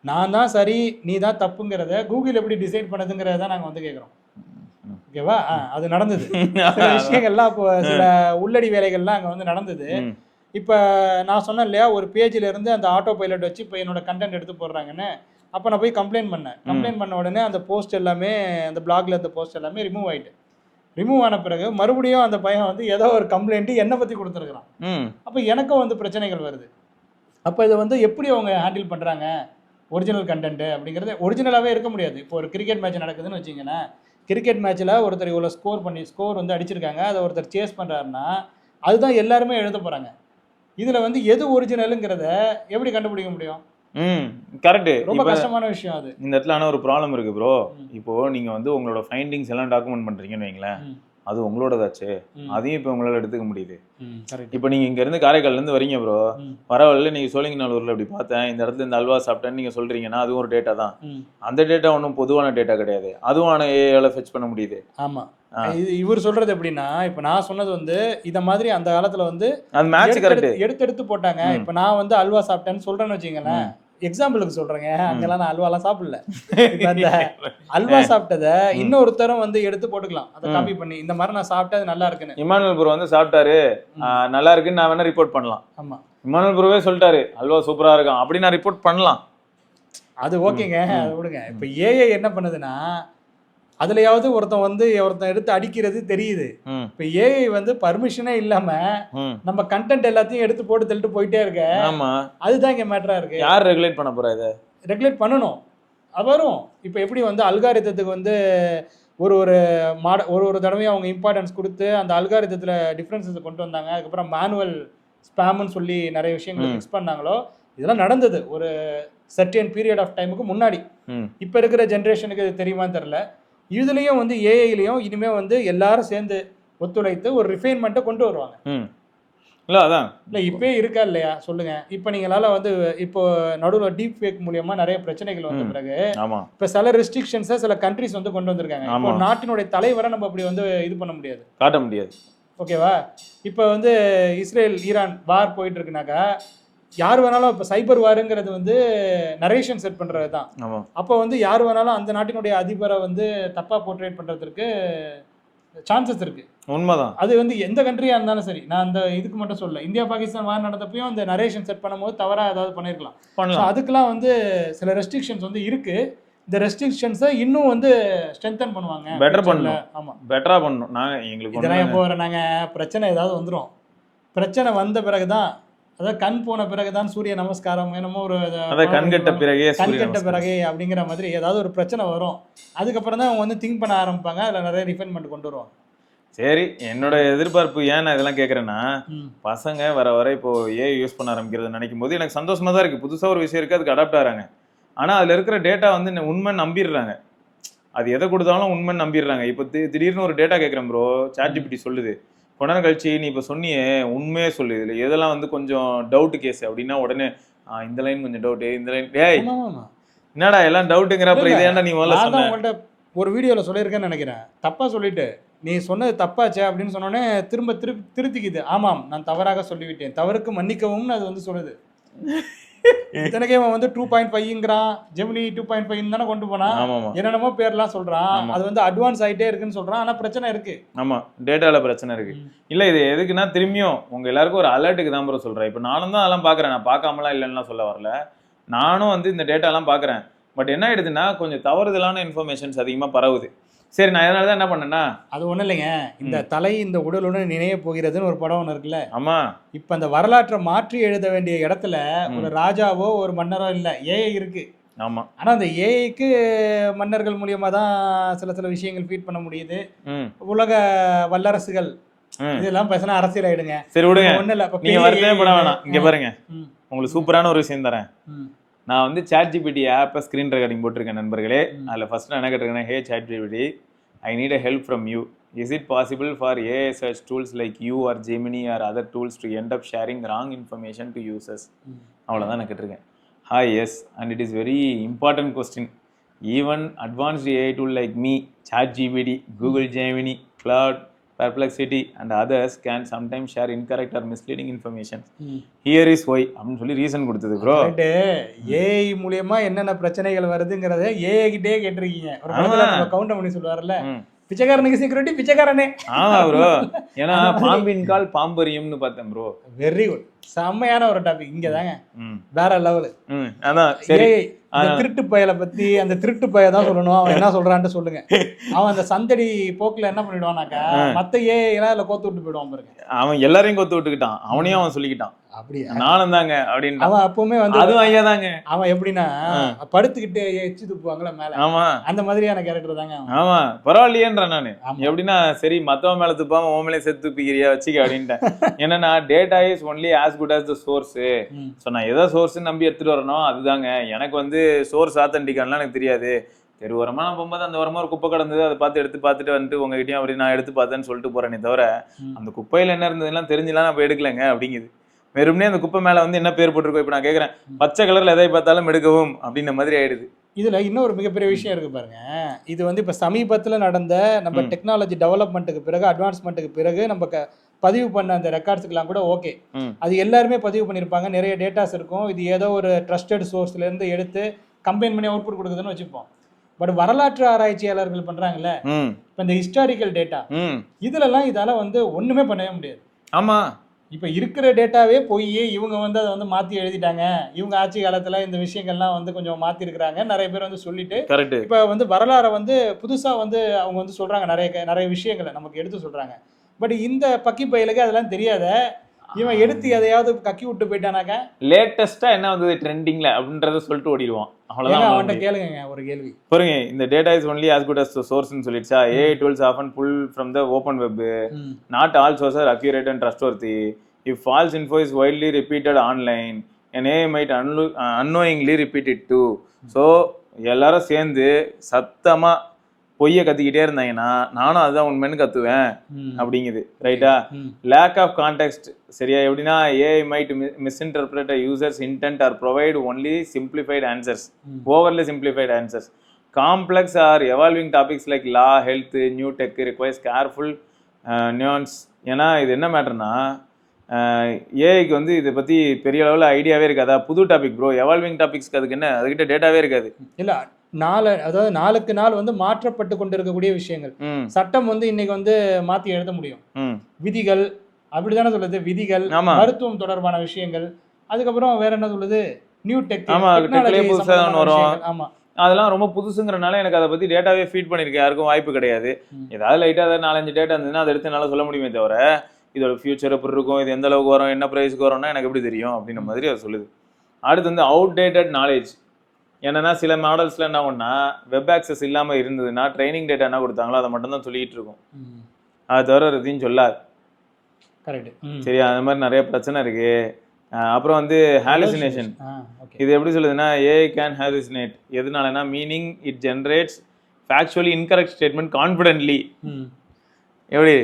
S2: நான் தான் சரி நீ தான் தப்புங்கிறத கூகுள் எப்படி டிசைட் பண்ணதுங்கிறத தான் நாங்கள் வந்து கேட்குறோம். ஓகேவா? அது நடந்தது. சில விஷயங்கள்லாம் இப்போ சில உள்ளடி வேலைகள்லாம் அங்கே வந்து நடந்தது. இப்போ நான் சொன்னேன் இல்லையா, ஒரு பேஜில் இருந்து அந்த ஆட்டோ பைலட் வச்சு இப்போ என்னோட கண்டென்ட் எடுத்து போடுறாங்கன்னு. அப்போ நான் போய் கம்ப்ளைண்ட் பண்ணேன். கம்ப்ளைண்ட் பண்ண உடனே அந்த போஸ்ட் எல்லாமே, அந்த பிளாக்ல இருந்த போஸ்ட் எல்லாமே ரிமூவ் ஆயிட்டு. ரிமூவ் ஆன பிறகு மறுபடியும் அந்த பையன் வந்து ஏதோ ஒரு கம்ப்ளைண்ட் என்னை பற்றி கொடுத்துருக்குறான். அப்போ எனக்கும் வந்து பிரச்சனைகள் வருது. அப்போ இதை வந்து எப்படி அவங்க ஹேண்டில் பண்ணுறாங்க ஒரிஜினல் கண்டென்ட்டு அப்படிங்கிறது ஒரிஜினலாகவே இருக்க முடியாது. இப்போ ஒரு கிரிக்கெட் மேட்ச் நடக்குதுன்னு வச்சிங்கன்னா, கிரிக்கெட் மேட்ச்சில் ஒருத்தர் இவ்வளோ ஸ்கோர் வந்து அடிச்சிருக்காங்க, அதை ஒருத்தர் சேஸ் பண்ணுறாருன்னா அதுதான் எல்லாருமே எழுத போகிறாங்க. இதில் வந்து எது ஒரிஜினலுங்கிறத எப்படி கண்டுபிடிக்க முடியும்?
S1: கரெக்ட்.
S2: ரொம்ப கஷ்டமான விஷயம் அது.
S1: இந்த இடத்துல ஆனால் ஒரு ப்ராப்ளம் இருக்கு ப்ரோ. இப்போ நீங்க வந்து உங்களோட ஃபைண்டிங்ஸ் எல்லாம் டாக்குமெண்ட் பண்றீங்கன்னு வைங்களேன், அது உங்களோடதாச்சு. அதையும் இப்போ உங்களால் எடுத்துக்க முடியுது. இப்போ நீங்க இங்க இருந்து காரைக்கால்ல இருந்து வரீங்க ப்ரோ, வரவழில நீங்க சோழிங்கநல்லூர்ல இப்படி பார்த்தேன், இந்த இடத்துல இந்த அல்வா சாப்பிட்டேன்னு நீங்க சொல்றீங்கன்னா அதுவும் ஒரு டேட்டா தான். அந்த டேட்டா ஒன்றும் பொதுவான டேட்டா கிடையாது, அதுவும் ஆனால் ஏஐயால ஃபெச் பண்ண முடியுது.
S2: ஆமா, இவர் சொல்றது எப்படின்னா, இப்ப நான் சொன்னது வந்து இத மாதிரி அந்த காலத்துல வந்து
S1: அது மேட்ச் கரெக்ட்
S2: எடுத்து போட்டாங்க. இப்ப நான் வந்து அல்வா சாப்பிட்டேன்னு சொல்றேன்னு வச்சுங்களேன், எக்ஸாம்பிளுக்கு சொல்றேங்க, அங்கெல்லாம் நான் அல்வாலாம் சாப்பிடல. இப்ப அந்த அல்வா சாப்பிட்டதை இன்னொருத்தரும் வந்து எடுத்து போட்டுக்கலாம், அதை காப்பி பண்ணி, இந்த மாதிரி நான் சாப்பிட்டா அது நல்லா இருக்குன்னு.
S1: இமானுவேல் ப்ரோ வந்து சாப்பிட்டாரு, நல்லா இருக்குன்னு நான் வேணா ரிப்போர்ட் பண்ணலாம்.
S2: ஆமா,
S1: இமானுவேல் ப்ரோவே சொல்லிட்டாரு அல்வா சூப்பரா இருக்கும் அப்படி நான் ரிப்போர்ட் பண்ணலாம்.
S2: அது ஓகேங்க, அதை விடுங்க. இப்ப ஏஐ என்ன பண்ணுதுன்னா, அதுலயாவது ஒருத்தன் எடுத்து அடிக்கிறது தெரியுது. இப்ப ஏஐ வந்து பர்மிஷனே இல்லாம நம்ம கண்டென்ட் எல்லாத்தையும் எடுத்து போட்டு தள்ளிட்டு போயிட்டே இருக்க.
S1: ஆமா,
S2: அதுதான் இங்க மேட்டரா இருக்கு.
S1: யார் ரெகுலேட் பண்ண போறா? இதை
S2: ரெகுலேட் பண்ணணும். அது வரும். இப்ப எப்படி வந்து அல்காரிதத்துக்கு வந்து ஒரு தடவையும் அவங்க இம்பார்ட்டன்ஸ் கொடுத்து அந்த அல்காரிதத்துல டிஃபரன்சஸ் கொண்டு வந்தாங்க. அதுக்கப்புறம் மேனுவல் ஸ்பேம்னு சொல்லி நிறைய விஷயங்களை ஃபிக்ஸ் பண்ணாங்களோ, இதெல்லாம் நடந்தது ஒரு சர்டன் பீரியட் ஆஃப் டைமுக்கு முன்னாடி. இப்ப இருக்கிற ஜென்ரேஷனுக்கு இது தெரியுமான்னு தெரியல. இதுலயும் வந்து ஏஐலயும் இனிமே வந்து எல்லாரும் சேர்ந்து ஒத்துழைத்து ஒரு ரிஃபைன்மெண்ட்டை கொண்டு வருவாங்க. இல்லை இப்பயே இருக்கா இல்லையா சொல்லுங்க. இப்போ நீங்களால வந்து இப்போ நடுவில் டீப் ஃபேக் மூலியமா நிறைய பிரச்சனைகள் வந்த பிறகு இப்போ சில ரெஸ்ட்ரிக்ஷன்ஸை சில கண்ட்ரிஸ் வந்து கொண்டு வந்திருக்காங்க. இப்போ நாட்டினுடைய தலைவரை நம்ம அப்படி வந்து இது பண்ண முடியாது,
S1: காட்ட முடியாது.
S2: ஓகேவா? இப்போ வந்து இஸ்ரேல் ஈரான் வார் போயிட்டு இருக்குனாக்கா, யார் வேணாலும் இப்போ சைபர் வாருங்கிறது வந்து நரேஷன் செட் பண்ணுறது தான். அப்போ வந்து யார் வேணாலும் அந்த நாட்டினுடைய அதிபரை வந்து தப்பாக போர்ட்ரேட் பண்ணுறதுக்கு சான்சஸ் இருக்கு. உண்மைதான். அது வந்து எந்த கண்ட்ரியா இருந்தாலும் சரி, நான் அந்த இதுக்கு மட்டும் சொல்ல, இந்தியா பாகிஸ்தான் வார் நடந்தப்பையும் அந்த நரேஷன் செட் பண்ணும்போது தவறாக ஏதாவது பண்ணியிருக்கலாம். அதுக்கெல்லாம் வந்து சில ரெஸ்ட்ரிக்ஷன்ஸ் வந்து இருக்கு. இந்த ரெஸ்ட்ரிக்ஷன்ஸை இன்னும் வந்து ஸ்ட்ரென்தன் பண்ணுவாங்க, பெட்டர் பண்ணணும். ஆமாம், பெட்டராக பண்ணணும். நாங்கள் எங்களுக்கு இதெல்லாம் எப்போ வர நாங்கள் பிரச்சனை ஏதாவது வந்துடும். பிரச்சனை வந்த பிறகுதான், அதாவது கண் போன பிறகுதான் சூரிய நமஸ்காரம், என்னமோ ஒரு கண்கட்ட பிறகு அப்படிங்கிற மாதிரி ஏதாவது ஒரு பிரச்சனை வரும். அதுக்கப்புறம் தான் அவங்க வந்து திங்க் பண்ண ஆரம்பிப்பாங்க, அதில் நிறைய ரிஃபைன்மெண்ட் கொண்டு வருவாங்க. சரி, என்னோட எதிர்பார்ப்பு ஏன் நான் இதெல்லாம் கேட்குறேன்னா, பசங்க வர இப்போ ஏஐ யூஸ் பண்ண ஆரம்பிக்கிறது நினைக்கும் போது எனக்கு சந்தோஷமா தான் இருக்குது. புதுசாக ஒரு விஷயம் இருக்குது, அதுக்கு அடாப்ட் ஆகிறாங்க. ஆனால் அதில் இருக்கிற டேட்டா வந்து உண்மை நம்பிடுறாங்க. அது எதை கொடுத்தாலும் உண்மை நம்பிடுறாங்க. இப்போ திடீர்னு ஒரு டேட்டா கேட்குறேன் ப்ரோ, ChatGPT சொல்லுது, கொஞ்ச நேரம் கழிச்சு நீ இப்போ சொன்னியே உண்மையே சொல்லு, இதில் எதெல்லாம் வந்து கொஞ்சம் டவுட் கேஸ் அப்படின்னா உடனே இந்த லைன் கொஞ்சம் டவுட்டு, இந்த லைன் டேய் என்னடா எல்லாம் டவுட்டுங்கிற. அப்புறம் இதை ஏன்டா நீ முதல்ல சொன்ன? உங்கள்கிட்ட ஒரு வீடியோவில் சொல்லியிருக்கேன்னு நினைக்கிறேன், தப்பாக சொல்லிட்டு நீ சொன்னது தப்பாச்சே அப்படின்னு சொன்னோடனே திருத்திக்குது. ஆமாம், நான் தவறாக சொல்லிவிட்டேன், தவறுக்கு மன்னிக்கவும் அது வந்து சொல்லுது. இத்தனைக்கே அவன் வந்து 2.5ங்கிறான், ஜெமினி 2.5 தானே கொண்டு போனா, என்னென்னமோ பேர்லாம் சொல்றான். அது வந்து அட்வான்ஸ் ஆகிட்டே இருக்குன்னு சொல்றான். ஆனால் பிரச்சனை இருக்கு. ஆமா, டேட்டால பிரச்சனை இருக்கு. இல்ல இது எதுக்குன்னா திரும்பியும் உங்க எல்லாருக்கும் ஒரு அலர்ட்டுக்கு தான் ப்ரோ சொல்றேன். இப்போ நானும் தான் அதெல்லாம் பாக்குறேன், நான் பார்க்காமலாம் இல்லைன்னா சொல்ல வரல. நானும் வந்து இந்த டேட்டாலாம் பாக்குறேன். பட் என்ன ஆயிடுதுன்னா கொஞ்சம் தவறுதலான இன்ஃபர்மேஷன்ஸ் அதிகமாக பரவுது. சரி, நான் அதனால தான் என்ன பண்ணேன்னா, அது ஒன்றும் இல்லைங்க, இந்த தலை இந்த உடலுடன் நினைய போகிறதுன்னு ஒரு படம் ஒன்று இருக்குல்ல. ஆமா, இப்போ அந்த வரலாற்றை மாற்றி எழுத வேண்டிய இடத்துல ஒரு ராஜாவோ ஒரு மன்னரோ இல்லை, ஏஐ இருக்கு. ஆமா, ஆனால் அந்த ஏஐக்கு மன்னர்கள் மூலியமா தான் சில விஷயங்கள் ஃபீட் பண்ண முடியுது. உலக வல்லரசுகள் இதெல்லாம் பேசினா அரசியல் ஆயிடுங்க. சரி விடுங்க, ஒன்றும் இல்லை. நீங்க வருத்தமே பட வேணாம். இங்க பாருங்க, உங்களுக்கு சூப்பரான ஒரு விஷயம் தரேன். நான் வந்து ChatGPT ஆப்பை ஸ்க்ரீன் ரெக்கார்டிங் போட்டிருக்கேன் நண்பர்களே. அதில் ஃபஸ்ட்டு நான் என்ன கேட்டிருக்கேன்னா, ஹே ChatGPT, I need a help from you. Is it possible for AI search tools like you or Gemini or other tools to end up sharing wrong information to users? அவ்வளோதான் நான் கேட்டிருக்கேன். Hi, yes, and it is very important question. Even advanced AI tool like me, ChatGPT, Google Gemini, Cloud,
S1: perplexity and others can sometimes share incorrect or misleading information. Here is why அப்படின்னு சொல்லி reason கொடுத்தது bro.
S2: AI மூலியமா என்னென்ன பிரச்சனைகள் வருதுங்கிறத AI கிட்டே கேட்டிருக்கீங்க. ஒரு படத்துல நம்ம கவுண்ட் பண்ணி சொல்லுவார்ல, பிச்சைக்காரனுக்கு செக்யூரிட்டி பிச்சைக்காரனே.
S1: ஆமா ப்ரோ, ஏன்னா பாம்பின் கால் பாம்பரியம்னு பார்த்தேன் ப்ரோ.
S2: வெரி குட், செம்மையான ஒரு டாபிக். இங்க தாங்க வேற லெவலு.
S1: அதான் சரி,
S2: திருட்டு பயலை பத்தி, அந்த திருட்டு பைய தான் சொல்லணும். அவன் என்ன சொல்றான்னு சொல்லுங்க. அவன் அந்த சந்தடி போக்குல என்ன பண்ணிடுவானாக்கா, மத்த ஏஐலாம் அதுல கோத்து விட்டு போயிடுவான் பாருங்க.
S1: அவன் எல்லாரையும் கோத்து விட்டுக்கிட்டான், அவனையும் அவன் சொல்லிக்கிட்டான்.
S2: அப்படியா?
S1: நானும் தாங்க அப்படின்னு.
S2: அவன் அப்பவுமே வந்து
S1: அதுவும் ஐயா தாங்க.
S2: அவன் எப்படின்னா படுத்துக்கிட்டு எச்சு துப்புவாங்களா மேல,
S1: ஆமா
S2: அந்த மாதிரியான கேரக்டர் தாங்க.
S1: ஆமா, பரவாயில்லையேன்ற நானு. எப்படின்னா சரி மத்தவன் மேல துப்பாம உன் மேலே செத்து துப்பிக்கிறியா வச்சுக்க அப்படின்ட்டேன். என்னன்னா data is only as good as the source. So நான் எதை சோர்ஸ் நம்பி எடுத்துட்டு வரணும் அதுதாங்க. எனக்கு வந்து சோர்ஸ் ஆத்தன்டிக்கான்லாம் எனக்கு தெரியாது. தெருவோரமா நான் போகும்போது அந்த ஓரமா ஒரு குப்பை கிடந்தது, அதை பார்த்துட்டு வந்துட்டு உங்ககிட்டயும் அப்படி நான் எடுத்து பார்த்தேன்னு சொல்லிட்டு போறேனே தவிர அந்த குப்பையில என்ன இருந்ததுலாம் தெரிஞ்சுலாம் நான் எடுக்கலைங்க அப்படிங்குது. வெறும்னே அந்த குப்பை மேல வந்து என்ன பேர் போட்டிருக்கோம். இப்போ நான் கேட்குறேன், பச்சை கலர்ல எதை பார்த்தாலும் எடுக்கவும் அப்படின்ற மாதிரி ஆயிடுது. இதுல
S2: இன்னொரு மிகப்பெரிய விஷயம் இருக்கு பாருங்க. இது வந்து இப்ப சமீபத்துல நடந்த நம்ம டெக்னாலஜி டெவலப்மெண்ட்டுக்கு பிறகு, அட்வான்ஸ்மெண்ட்டுக்கு பிறகு நம்ம பதிவு பண்ண அந்த ரெக்கார்ட்ஸ்க்கெல்லாம் கூட ஓகே, அது எல்லாருமே பதிவு பண்ணியிருப்பாங்க. நிறைய டேட்டாஸ் இருக்கும். இது ஏதோ ஒரு ட்ரஸ்டட் சோர்ஸ்ல இருந்து எடுத்து கம்பைன் பண்ணி அவுட்புட் கொடுக்குதுன்னு வச்சுப்போம். பட் வரலாற்று ஆராய்ச்சியாளர்கள் பண்றாங்கல்ல, இப்ப இந்த ஹிஸ்டாரிக்கல் டேட்டா, இதுலலாம் இதால வந்து ஒண்ணுமே பண்ணவே முடியாது.
S1: ஆமா,
S2: இப்ப இருக்கிற டேட்டாவே போய் இவங்க வந்து அதை வந்து மாத்தி எழுதிட்டாங்க. இவங்க ஆட்சி காலத்துல இந்த விஷயங்கள்லாம் வந்து கொஞ்சம் மாத்தி இருக்கிறாங்க நிறைய பேர் வந்து சொல்லிட்டு. இப்ப வந்து வரலாறை வந்து புதுசா வந்து அவங்க வந்து சொல்றாங்க, நிறைய விஷயங்களை நமக்கு எடுத்து சொல்றாங்க. பட் இந்த பக்கி பயிலுக்கு அதெல்லாம் தெரியாத இவன் எடுத்து எதையாவது கக்கி விட்டு போயிட்டானாக்கா,
S1: லேட்டஸ்டா என்ன வந்தது ட்ரெண்டிங்ல அப்படின்றத சொல்லிட்டு ஓடிடுவான். அவ்வளவுதான்.
S2: அவன்கிட்ட கேளுங்க ஒரு கேள்வி.
S1: பாருங்க, இந்த data is only as good as the source ன்னு சொல்லிடுச்சா. AI tools often pull from the open web. Not all sources are accurate and trustworthy. If false info is widely repeated online, an AI might unknowingly repeat it too. So எல்லாரும் சேர்ந்து சத்தமா பொய்ய கத்திக்கிட்டே இருந்தாங்கன்னா நானும் அதுதான் உண்மைன்னு கத்துவேன் அப்படிங்குது. ரைட்டா? Lack of context. சரியா? எப்படின்னா AI might misinterpret a user's intent or provide only simplified answers, overly simplified answers. Complex or evolving topics like law, health, new tech requires careful nuance. ஏன்னா இது என்ன மேட்டர்னா, ஏஐக்கு வந்து இதை பத்தி பெரிய அளவில் ஐடியாவே இருக்காதா. புது டாபிக் ப்ரோ, எவால்விங் டாபிக்ஸ்க்கு அதுக்கு என்ன, அதுக்கிட்ட டேட்டாவே இருக்காது.
S2: இல்ல அதாவது நாளுக்கு நாள் வந்து மாற்றப்பட்டு கொண்டு இருக்கக்கூடிய விஷயங்கள். சட்டம் வந்து இன்னைக்கு வந்து மாத்தி எழுத முடியும். விதிகள் அப்படித்தானே சொல்லுது, விதிகள், மருத்துவம் தொடர்பான விஷயங்கள். அதுக்கப்புறம் வேற என்ன சொல்லுது, நியூ டெக்.
S1: ஆமா, அதெல்லாம் ரொம்ப புதுசுங்கிறனால எனக்கு அதை பத்தி டேட்டாவே ஃபீட் பண்ணிருக்கேன். யாருக்கும் வாய்ப்பு கிடையாது. ஏதாவது லைட்டா ஏதாவது 4-5 டேட்டா இருந்ததுன்னா அதை எடுத்து என்னால சொல்ல முடியுமே தவிர இதோட ஃபியூச்சர் எப்படி இருக்கும், இது எந்த அளவுக்கு வரும், என்ன ப்ரைஸ்க்கு வரும்னா எனக்கு எப்படி தெரியும் அப்படின்ற மாதிரி அது சொல்லுது. அடுத்து வந்து அவுடேட்டட் நாலேஜ். என்னன்னா சில மாடல்ஸ்ல என்ன ஒன்னா வெப் ஆக்சஸ் இல்லாம இருந்ததுன்னா ட்ரைனிங் டேட்டா என்ன கொடுத்தாங்களோ அதை மட்டும் தான் சொல்லிட்டு இருக்கும். அது தவிர எதையும் சொல்லாது.
S2: கரெக்ட்.
S1: சரியா? அந்த மாதிரி நிறைய பிரச்சனை இருக்கு. அப்புறம் வந்து ஹாலுசினேஷன். இது எப்படி சொல்லுதுன்னா, AI can hallucinate. எதனாலனா meaning it generates factually incorrect statement confidently. எப்படி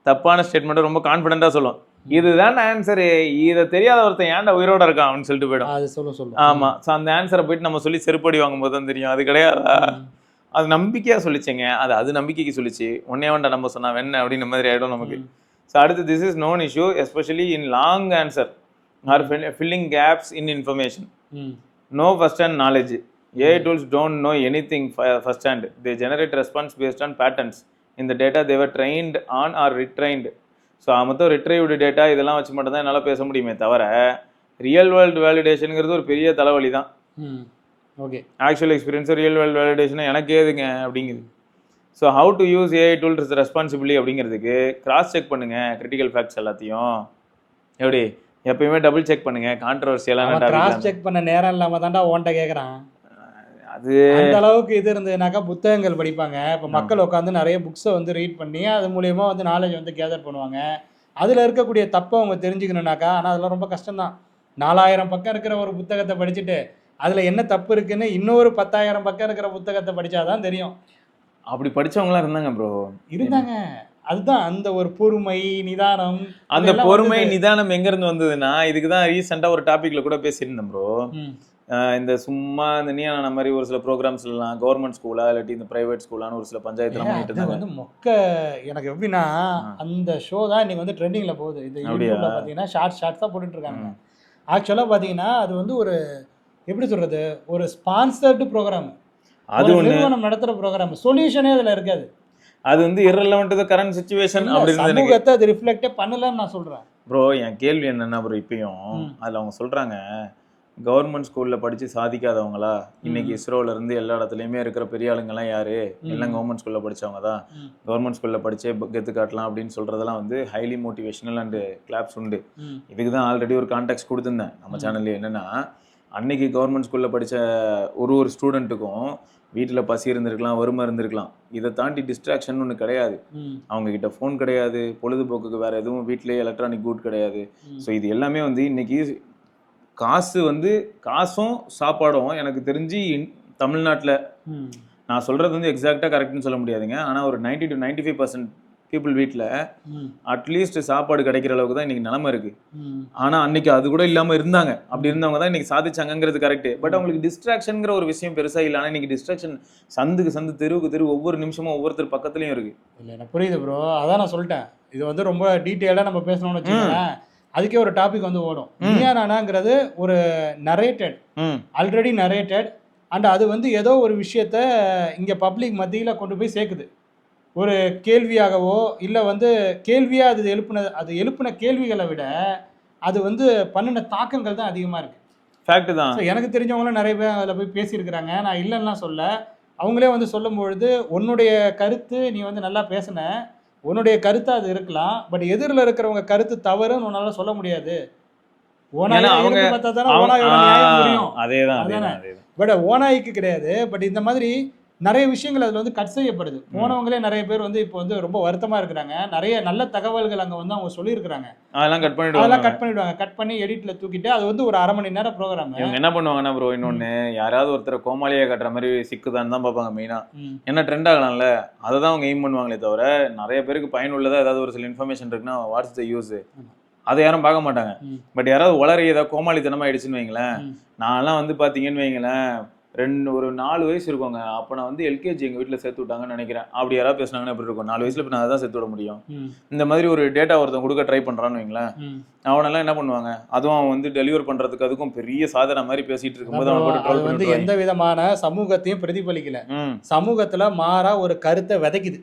S1: தப்பான ஸ்டேட்மெண்ட்டை ரொம்ப கான்ஃபிடென்ட்டா சொல்லும். இதுதான் ஆன்சரு, இதை தெரியாத ஒருத்தன் ஏன்டா உயிரோட இருக்கான் அப்படின்னு சொல்லிட்டு போயிடும். ஆமா, ஸோ அந்த ஆன்சரை போயிட்டு நம்ம சொல்லி செருப்படி வாங்கும் போது தான் தெரியும் அது கிடையாதா. அது நம்பிக்கையா சொல்லிச்சேங்க, அது நம்பிக்கைக்கு சொல்லிச்சு. ஒன்னே வேண்டாம் நம்ம சொன்னா வெண்ண அப்படின்ற மாதிரி ஆயிடும் நமக்கு. ஸோ அடுத்து, this is known issue especially in long answer or filling gaps in information. No first hand knowledge. AI tools don't know anything first hand. They generate response based on patterns in the data they were trained on or retrained. So மொத்தம் ரிட்ரைவ்டு data இதெல்லாம் வச்சு மட்டும் தான் என்னால் பேச முடியுமே தவிர real world வேலிடேஷனுங்கிறது ஒரு பெரிய தலைவலி தான். Okay, actual experience real world validation எனக்கு ஏதுங்க அப்படிங்குது. So how to use AI tools responsibility அப்படிங்கிறதுக்கு கிராஸ் செக் பண்ணுங்க கிரிட்டிக்கல் ஃபேக்ட்ஸ் எல்லாத்தையும். எப்படி எப்பயுமே டபுள் செக் பண்ணுங்க. கான்ட்ரவர்சியெல்லாம்
S2: கிராஸ் செக் பண்ண நேரம் இல்லாமல் தான்டா ஓன்ட்ட கேட்குறான். அது அந்த அளவுக்கு இது இருந்ததுனாக்கா புத்தகங்கள் படிப்பாங்க. இப்போ மக்கள் உட்காந்து நிறைய புக்ஸை வந்து ரீட் பண்ணி அது மூலியமா வந்து நாலேஜ் வந்து கேதர் பண்ணுவாங்க. அதில் இருக்கக்கூடிய தப்பை அவங்க தெரிஞ்சுக்கணுன்னாக்கா, ஆனால் அதெல்லாம் ரொம்ப கஷ்டம்தான். 4000 பக்கம் இருக்கிற ஒரு புத்தகத்தை படிச்சுட்டு அதில் என்ன தப்பு இருக்குன்னு இன்னொரு 10,000 பக்கம் இருக்கிற புத்தகத்தை படித்தாதான் தெரியும்.
S1: அப்படி படித்தவங்களாம் இருந்தாங்க ப்ரோ,
S2: இருந்தாங்க. அதுதான் அந்த ஒரு பொறுமை, நிதானம். அந்த
S1: பொறுமை நிதானம் எங்கேருந்து வந்ததுன்னா, இதுக்கு தான் ரீசெண்டாக ஒரு டாப்பிக்கில் கூட பேசியிருந்தேன் ப்ரோ. இந்த சும்மா இந்த நீயான மாதிரி ஒரு சில ப்ரோக்ராம்ஸ்லாம் கவர்மெண்ட் ஸ்கூலா இல்லாட்டி இந்த பிரைவேட் ஸ்கூலான்னு ஒரு சில பஞ்சாயத்துல பண்ணிட்டு
S2: அது
S1: இருந்தாங்க.
S2: வந்து மொக்க. எனக்கு எப்படின்னா அந்த ஷோ தான் இன்னைக்கு வந்து ட்ரெண்டிங்ல போகுது. இது யூடியூப்ல பார்த்தீங்கன்னா ஷார்ட்ஸாக போட்டுட்டு இருக்காங்க. ஆக்சுவலாக பார்த்தீங்கன்னா அது வந்து ஒரு எப்படி சொல்றது, ஒரு ஸ்பான்சர்டு ப்ரோக்ராம், அது நிறுவனம் நடத்துகிற ப்ரோக்ராம். சொல்யூஷனே அதில் இருக்காது.
S1: அது வந்து irrelevant to the current situation அப்படின்னு
S2: சமூகத்தை அது ரிஃப்ளெக்டே பண்ணலன்னு நான் சொல்கிறேன்.
S1: ப்ரோ என் கேள்வி என்னன்னா ப்ரோ, இப்பயும் அதில் அவங்க சொல்கிறாங்க கவர்மெண்ட் ஸ்கூலில் படித்து சாதிக்காதவங்களா இன்னைக்கு இஸ்ரோல இருந்து எல்லா இடத்துலையுமே இருக்கிற பெரிய ஆளுங்கெல்லாம் யாரு, எல்லாம் கவர்மெண்ட் ஸ்கூலில் படித்தவங்க தான், கவர்மெண்ட் ஸ்கூலில் படித்தே கெத்து காட்டலாம் அப்படின்னு சொல்கிறதெல்லாம் வந்து ஹைலி மோட்டிவேஷனல் அண்டு கிளாப்ஸ் உண்டு. இதுக்கு தான் ஆல்ரெடி ஒரு கான்டாக்ட் கொடுத்துருந்தேன் நம்ம சேனல்ல. என்னென்னா அன்னைக்கு கவர்மெண்ட் ஸ்கூலில் படித்த ஒரு ஸ்டூடெண்ட்டுக்கும் வீட்டில் பசி இருந்திருக்கலாம், வறுமை இருந்திருக்கலாம், இதை தாண்டி டிஸ்ட்ராக்ஷன் ஒன்று கிடையாது. அவங்க கிட்ட ஃபோன் கிடையாது, பொழுதுபோக்குக்கு வேற எதுவும் வீட்டிலேயே எலக்ட்ரானிக் குட் கிடையாது. ஸோ இது எல்லாமே வந்து இன்னைக்கு காசு வந்து காசும் சாப்பாடும் எனக்கு தெரிஞ்சு தமிழ்நாட்டில் நான் சொல்றது வந்து எக்ஸாக்டாக கரெக்ட்னு சொல்ல முடியாதுங்க, ஆனால் ஒரு 90 to 95% பீப்புள் வீட்டில் அட்லீஸ்ட் சாப்பாடு கிடைக்கிற அளவுக்கு தான் இன்னைக்கு நிலைமை இருக்கு. ஆனால் அன்னைக்கு அது கூட இல்லாமல் இருந்தாங்க. அப்படி இருந்தவங்க தான் இன்னைக்கு சாதிச்சாங்கிறது கரெக்ட். பட் அவங்களுக்கு டிஸ்ட்ராக்ஷனுங்கிற ஒரு விஷயம் பெருசாக இல்லை. ஆனால் இன்னைக்கு டிஸ்ட்ராக்ஷன் சந்துக்கு சந்து, தெருவுக்கு தெரு, ஒவ்வொரு நிமிஷமும் ஒவ்வொருத்தர் பக்கத்துலையும் இருக்கு.
S2: இல்லை எனக்கு புரியுது ப்ரோ, அதான் நான் சொல்லிட்டேன். இது வந்து ரொம்ப டீட்டெயிலாக நம்ம பேசணும்னு வச்சுக்கோங்களேன், அதுக்கே ஒரு டாபிக் வந்து ஓடும். நீயானாங்கிறது ஒரு நரேட்டட், ஆல்ரெடி நரேட்டட், அண்ட் அது வந்து ஏதோ ஒரு விஷயத்த இங்கே பப்ளிக் மத்தியில் கொண்டு போய் சேர்க்குது. ஒரு கேள்வியாகவோ இல்லை வந்து கேள்வியாக அது எழுப்பின கேள்விகளை விட அது வந்து பண்ணின தாக்கங்கள் தான் அதிகமாக இருக்குது.
S1: ஃபேக்ட் தான்.
S2: ஸோ எனக்கு தெரிஞ்சவங்களும் நிறைய பேர் அதில் போய் பேசியிருக்கிறாங்க. நான் இல்லைன்னா சொல்ல, அவங்களே வந்து சொல்லும்பொழுது உன்னுடைய கருத்து நீ வந்து நல்லா பேசின, உன்னுடைய கருத்து அது இருக்கலாம், பட் எதிரில் இருக்கிறவங்க கருத்து தவறுன்னு உன்னால சொல்ல முடியாது. பட் ஓனாய்க்கு கிடையாது. பட் இந்த மாதிரி நிறைய விஷயங்கள் அதில் வந்து கட் செய்யப்படுது. போனவங்களே நிறைய பேர் வந்து இப்போ வந்து ரொம்ப வருத்தமா இருக்கிறாங்க. நிறைய நல்ல தகவல்கள் அங்கே வந்து அவங்க சொல்லியிருக்கிறாங்க, அதெல்லாம் கட் பண்ணிடுவாங்க. கட் பண்ணி எடிட்ல தூக்கிட்டு அது வந்து ஒரு 1/2 மணி நேரம் ப்ரோக்ராம்.
S1: என்ன பண்ணுவாங்கன்னா ப்ரோ, இன்னொன்னு யாராவது ஒருத்தர் கோமாளியா காட்டுற மாதிரி சிக்குதான்னு தான் பார்ப்பாங்க மெயினா. என்ன ட்ரெண்ட் ஆகலாம்ல, அதை தான் அவங்க எய்ம் பண்ணுவாங்களே தவிர நிறைய பேருக்கு பயனுள்ளதா ஏதாவது ஒரு சில இன்ஃபர்மேஷன் இருக்குன்னா வாட்ஸ் த யூஸ், அதை யாரும் பார்க்க மாட்டாங்க. பட் யாராவது வளர ஏதாவது கோமாளித்தனமா ஆயிடுச்சுன்னு வைங்களேன். நான்லாம் வந்து பாத்தீங்கன்னு வைங்களேன், ஒரு 4 வயசு இருக்குங்க, அப்போ நான் வந்து எல்கேஜி எங்கள் வீட்டில் சேர்த்து விட்டாங்கன்னு நினைக்கிறேன். அப்படி யாராவது பேசினாங்கன்னு எப்படி இருக்கும்? 4 வயசுல இப்போ நான் அதான் சேர்த்து விட முடியும். இந்த மாதிரி ஒரு டேட்டா ஒருத்தன் கொடுக்க ட்ரை பண்ணுறான்னு வைங்களேன், அவனெல்லாம் என்ன பண்ணுவாங்க, அதுவும் அவன் வந்து டெலிவர் பண்ணுறதுக்கு அதுக்கும் பெரிய சாதனை மாதிரி பேசிட்டு இருக்கும்போது அவன்
S2: வந்து எந்த விதமான சமூகத்தையும் பிரதிபலிக்கல. சமூகத்தில் மாறா ஒரு கருத்தை விதைக்குது.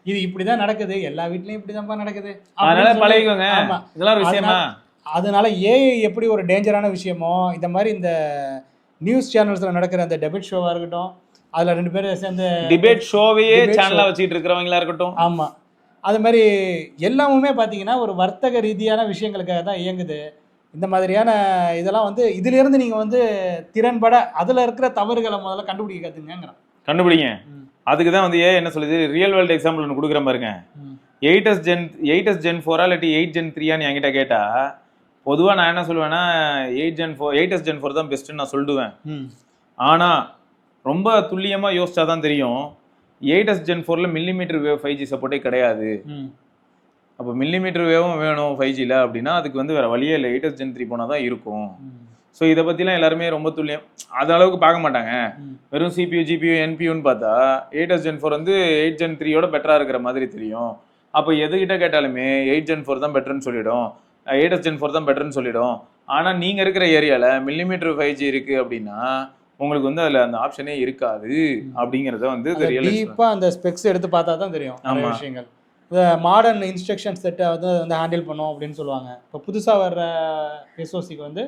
S2: இது இப்படிதான் நடக்குது, எல்லா வீட்லயும் இப்படிதான் நடக்குது,
S1: அதனால பழகிக்கோங்க. இதெல்லாம் ஒரு விஷயமா?
S2: அதனால ஏஐ எப்படி ஒரு டேஞ்சரான விஷயமோ, இந்த மாதிரி இந்த நியூஸ் சேனல்ஸ்ல நடக்கிற அந்த டெபேட் ஷோவா இருக்கட்டும், அதுல 2 பேரும் சேர்ந்து
S1: டிபேட் ஷோவையே சேனலா வச்சிட்டு இருக்கிறவங்களா இருக்கட்டும்,
S2: ஆமா, அது மாதிரி எல்லாமுமே பாத்தீங்கன்னா ஒரு வர்த்தக ரீதியான விஷயங்களுக்காக தான் இயங்குது. இந்த மாதிரியான இதெல்லாம் வந்து இதுல இருந்து நீங்க வந்து திறன்பட அதுல இருக்கிற தவறுகளை முதல்ல கண்டுபிடிக்க கத்துங்கிறான்.
S1: கண்டுபிடிங்க. அதுக்கு தான் வந்து என்ன சொல்லுது, ரியல் வேர்ல்டு எக்ஸாம்பிள் ஒன்று கொடுக்குற பாருங்க. 8s Gen 4 இல்லாட்டி 8 Gen 3 என்கிட்ட கேட்டா பொதுவாக நான் என்ன சொல்லுவேன்னா 8s Gen 4 தான் பெஸ்ட்டுன்னு நான் சொல்லுவேன். ஆனால் ரொம்ப துல்லியமாக யோசிச்சா தான் தெரியும், 8s Gen 4ல மில்லிமீட்டர் வேவ் 5G சப்போர்ட்டே கிடையாது. அப்போ மில்லிமீட்டர் வேவும் வேணும் 5Gல அப்படின்னா அதுக்கு வந்து வேற வழியே இல்லை, 8s Gen 3 போனால் தான் இருக்கும். ஸோ இதை பற்றிலாம் எல்லாருமே ரொம்ப துல்லியம் அது அளவுக்கு பார்க்க மாட்டாங்க. வெறும் CPU GPU NPUன்னு பார்த்தா 8s Gen 4 வந்து 8 Gen 3யோட பெட்டராக இருக்கிற மாதிரி தெரியும். அப்போ எதுகிட்ட கேட்டாலுமே 8 Gen 4 தான் பெட்டர்னு சொல்லிடும், 8s Gen 4 தான் பெட்டர்னு சொல்லிடும். ஆனால் நீங்கள் இருக்கிற ஏரியாவில் மில்லிமீட்டர் 5G இருக்குது அப்படின்னா உங்களுக்கு வந்து அதில் அந்த ஆப்ஷனே இருக்காது. அப்படிங்கிறத வந்து
S2: டீப்பாக அந்த ஸ்பெக்ஸ் எடுத்து பார்த்தா தான் தெரியும் நிறைய விஷயங்கள். இந்த மாடர்ன் இன்ஸ்ட்ரக்ஷன் செட்டை வந்து ஹேண்டில் பண்ணோம் அப்படின்னு சொல்லுவாங்க. இப்போ புதுசாக வர்ற எஸ்ஓசிக்கு வந்து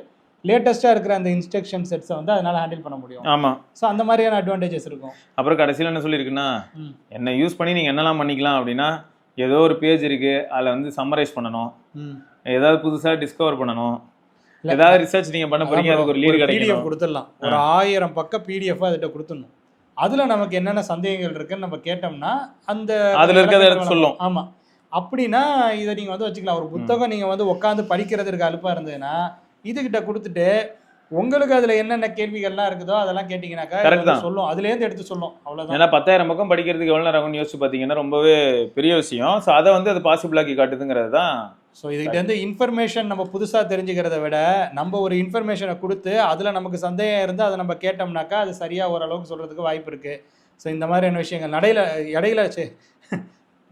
S2: லேட்டஸ்ட்டாக இருக்கிற அந்த இன்ஸ்ட்ரக்ஷன் செட்ஸை வந்து அதனால் ஹேண்டில் பண்ண முடியும்.
S1: ஆமாம்.
S2: ஸோ அந்த மாதிரியான அட்வான்டேஜஸ் இருக்கும்.
S1: அப்புறம் கடைசியில் என்ன சொல்லியிருக்குன்னா, என்ன யூஸ் பண்ணி நீங்கள் என்னெல்லாம் பண்ணிக்கலாம் அப்படின்னா, ஏதோ ஒரு பேஜ் இருக்குது, அதில் வந்து சம்மரைஸ் பண்ணணும், ஏதாவது புதுசாக டிஸ்கவர் பண்ணணும், ஏதாவது ரிசர்ச் நீங்கள் பண்ண போறீங்க, அதுக்கு ஒரு லீட் கிடைக்கும்,
S2: PDF கொடுத்துடலாம். ஒரு 1000 பக்கம் PDF அதுகிட்ட கொடுத்துடணும். அதில் நமக்கு என்னென்ன சந்தேகங்கள் இருக்குன்னு நம்ம கேட்டோம்னா அந்த
S1: அதில் இருக்கிறத எடுத்து சொல்லும்.
S2: ஆமாம், அப்படின்னா இதை நீங்கள் வந்து வச்சுக்கலாம். ஒரு புத்தகம் நீங்கள் வந்து உட்காந்து படிக்கிறதுக்கு அலுப்பாக இருந்ததுன்னா இதுகிட்ட கொடுத்துட்டு உங்களுக்கு அதுல என்னென்ன கேள்விகள்லாம் இருக்குதோ அதெல்லாம் கேட்டீங்கன்னாக்கா சொல்லும், அதுலேருந்து எடுத்து சொல்லும். அவ்வளோதான்.
S1: ஏன்னா 10,000 பக்கம் படிக்கிறதுக்கு எவ்வளோ நேரம் யோசிச்சு பார்த்தீங்கன்னா ரொம்பவே பெரிய விஷயம். ஸோ அதை வந்து அது பாசிபிளாக்கி காட்டுதுங்கிறது தான்
S2: ஸோ இதுகிட்ட வந்து இன்ஃபர்மேஷன் நம்ம புதுசாக தெரிஞ்சுக்கிறத விட நம்ம ஒரு இன்ஃபர்மேஷனை கொடுத்து அதில் நமக்கு சந்தேகம் இருந்து அதை நம்ம கேட்டோம்னாக்கா அது சரியாக ஓரளவுக்கு சொல்கிறதுக்கு வாய்ப்பு இருக்குது. ஸோ இந்த மாதிரியான விஷயங்கள் இடையில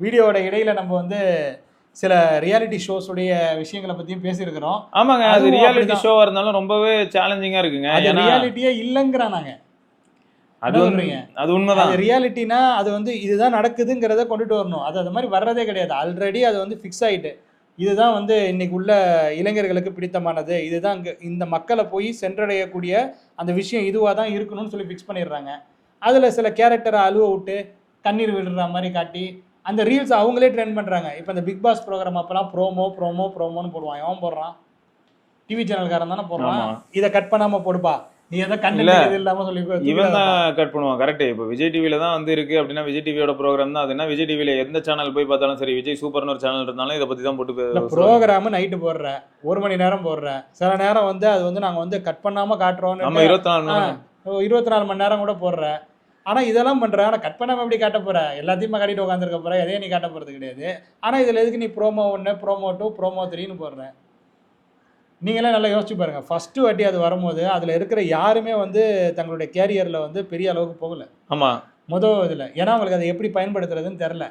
S2: வீடியோவோட இடையில நம்ம வந்து சில ரியாலிட்டி ஷோஸுடைய விஷயங்களை பற்றியும் பேசியிருக்கிறோம்.
S1: ஆமாங்க, அது ரியாலிட்டி ஷோவாக இருந்தாலும் ரொம்பவே சேலஞ்சிங்காக இருக்குங்க.
S2: அது ரியாலிட்டியே இல்லைங்கிறானாங்க.
S1: அது உண்மைதான்.
S2: ரியாலிட்டினா அது வந்து இதுதான் நடக்குதுங்கிறத கொண்டுட்டு வரணும். அது மாதிரி வர்றதே கிடையாது. ஆல்ரெடி அது வந்து ஃபிக்ஸ் ஆகிட்டு இதுதான் வந்து இன்னைக்கு உள்ள இளைஞர்களுக்கு பிடித்தமானது, இதுதான் இந்த மக்களை போய் சென்றடையக்கூடிய அந்த விஷயம் இதுவாக தான் இருக்கணும்னு சொல்லி ஃபிக்ஸ் பண்ணிடுறாங்க. அதில் சில கேரக்டரை அழுவ விட்டு கண்ணீர் விடுற மாதிரி காட்டி அந்த ரீல்ஸ் அவங்களே ட்ரெண்ட் பண்ணுறாங்க. இப்போ இந்த பிக் பாஸ் ப்ரோக்ராம் அப்போலாம் ப்ரோமோன்னு போடுவான். எவன் போடுறான்? டிவி சேனல்காரன் தானே போடுறான். இதை கட் பண்ணாமல் போடுப்பா, நீ எதாவது கண்டென்ட் இல்லாமல் சொல்லி
S1: இவன் தான் கட் பண்ணுவான். கரெக்ட். இப்போ விஜய் டிவியில தான் வந்து இருக்கு அப்படின்னா விஜய் டிவியோட ப்ரோக்ராம் தான் அதுனா விஜய் டிவியில எந்த சேனல் போய் பார்த்தாலும் சரி, விஜய் சூப்பர்னு ஒரு சேனல் இருந்தாலும் இதை பற்றி தான் போட்டு
S2: ப்ரோக்ராம் நைட்டு போடுறேன், 1 மணி நேரம் போடுறேன். சில நேரம் வந்து அது வந்து நாங்கள் வந்து கட் பண்ணாமல் காட்டுறோம்.
S1: நம்ம
S2: 24 மணி நேரம் கூட போடுறேன். ஆனால் இதெல்லாம் பண்ணுறேன். ஆனால் கட் பண்ணாமல் எப்படி காட்ட போகிற? எல்லாத்தையுமே காட்டிட்டு உட்காந்துருக்க போகிற, எதையும் நீ காட்ட போகிறது கிடையாது. ஆனால் இதில் எதுக்கு நீ ப்ரோமோ 1, ப்ரோமோ 2, ப்ரோமோ 3ன்னு போடுறேன்? நீங்களே நல்லா யோசிச்சு பாருங்கள். ஃபஸ்ட்டு வாட்டி அது வரும்போது அதில் இருக்கிற யாருமே வந்து தங்களுடைய கேரியரில் வந்து பெரிய அளவுக்கு போகலை.
S1: ஆமாம்,
S2: இதில் ஏன்னா அவங்களுக்கு அதை எப்படி பயன்படுத்துறதுன்னு தெரில.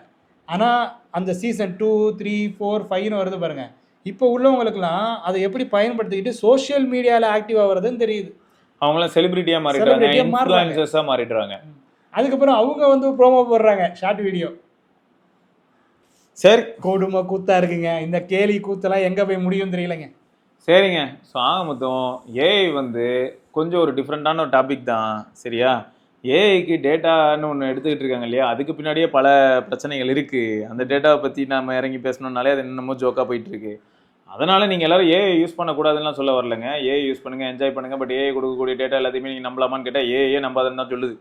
S2: ஆனால் அந்த சீசன் 2, 3, 4, 5ன்னு வருது பாருங்கள். இப்போ உள்ளவங்களுக்குலாம் அதை எப்படி பயன்படுத்திக்கிட்டு சோஷியல் மீடியாவில் ஆக்டிவ் ஆகுறதுன்னு தெரியுது.
S1: அவங்களாம் செலிபிரிட்டியாக மாறிடுறாங்க.
S2: அதுக்கப்புறம் அவங்க வந்து ப்ரோமோ போடுறாங்க, ஷார்ட் வீடியோ.
S1: சரி,
S2: கொடுமை கூத்தா இருக்குங்க. இந்த கேலி கூத்தெல்லாம் எங்கே போய் முடியும் தெரியலைங்க.
S1: சரிங்க. ஸோ ஆக மொத்தம் ஏஐ வந்து கொஞ்சம் ஒரு டிஃப்ரெண்ட்டான ஒரு டாபிக் தான். சரியா? ஏஐக்கு டேட்டான்னு ஒன்று எடுத்துக்கிட்டு இருக்காங்க இல்லையா, அதுக்கு பின்னாடியே பல பிரச்சனைகள் இருக்குது. அந்த டேட்டாவை பற்றி நம்ம இறங்கி பேசணுன்னாலே அது என்னமோ ஜோக்காக போயிட்டுருக்கு. அதனால் நீங்கள் எல்லோரும் ஏஐ யூஸ் பண்ணக்கூடாதுன்னு சொல்ல வரலங்க. ஏஐ யூஸ் பண்ணுங்கள், என்ஜாய் பண்ணுங்கள். பட் ஏஐ கொடுக்கக்கூடிய டேட்டா எல்லாத்தையுமே நீங்கள் நம்பலாமான்னு கேட்டால் ஏஐயே நம்பாதுன்னு தான் சொல்லுது.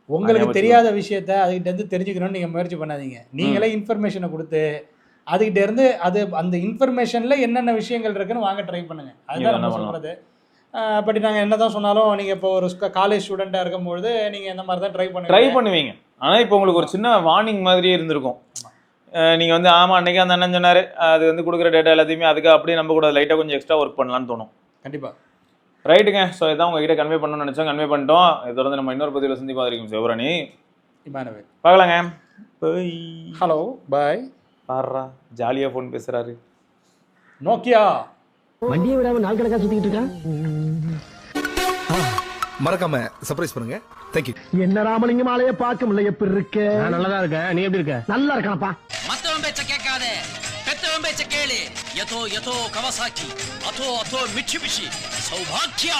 S2: உங்களுக்கு தெரியாத விஷயத்த அதுக்கிட்ட இருந்து தெரிஞ்சுக்கணும்னு நீங்கள் முயற்சி பண்ணாதீங்க. நீங்களே இன்ஃபர்மேஷனை கொடுத்து அதுக்கிட்ட இருந்து அந்த இன்ஃபர்மேஷனில் என்னென்ன விஷயங்கள் இருக்குன்னு வாங்க ட்ரை பண்ணுங்க. அதுதான் நம்ம சொல்கிறது. பட் நாங்கள் என்ன தான் சொன்னாலும் நீங்கள் இப்போ ஒரு காலேஜ் ஸ்டூடெண்ட்டாக இருக்கும்பொழுது நீங்கள் இந்த மாதிரி தான் ட்ரை பண்ணுவீங்க.
S1: ஆனால் இப்போ உங்களுக்கு ஒரு சின்ன வார்னிங் மாதிரியே இருந்திருக்கும். நீங்கள் வந்து ஆமாம் அன்றைக்கி அந்த அண்ணன் சொன்னார், அது வந்து கொடுக்குற டேட்டா எல்லாத்தையுமே அதுக்கு அப்படியே நம்ம கூட லைட்டாக கொஞ்சம் எக்ஸ்ட்ரா ஒர்க் பண்ணலான்னு தோணும்.
S2: கண்டிப்பாக.
S1: ரைட்டுங்க. ஸோ இதான் உங்ககிட்ட கன்வே பண்ணணும்னு நினச்சோம், கன்வே பண்ணிட்டோம். இதை தொடர்ந்து நம்ம இன்னொரு பதிவில் சந்திப்பா இருக்கும். சிவரணி
S2: இமானுவேல்
S1: பார்க்கலாங்க.
S2: ஹலோ பாய்.
S1: பாடுறா ஜாலியாக ஃபோன் பேசுகிறாரு.
S2: நோக்கியா
S3: வண்டியை விடாம நாள் கணக்கா சுத்திக்கிட்டு இருக்கா.
S4: மறக்காம சர்ப்ரைஸ் பண்ணுங்க. தேங்க்யூ.
S3: என்ன ராமலிங்கம் ஆலைய பார்க்க முடியல. எப்படி இருக்க? நல்லதா இருக்க. நீ எப்படி இருக்க? நல்லா இருக்கானப்பா.
S5: மத்தவன் பேச்ச கேட்காதே, பெத்தவன் பேச்ச கேளு. யதோ யதோ கவசாக்கி, அதோ அதோ மிட்சுபிஷி, சௌபாக்கியா.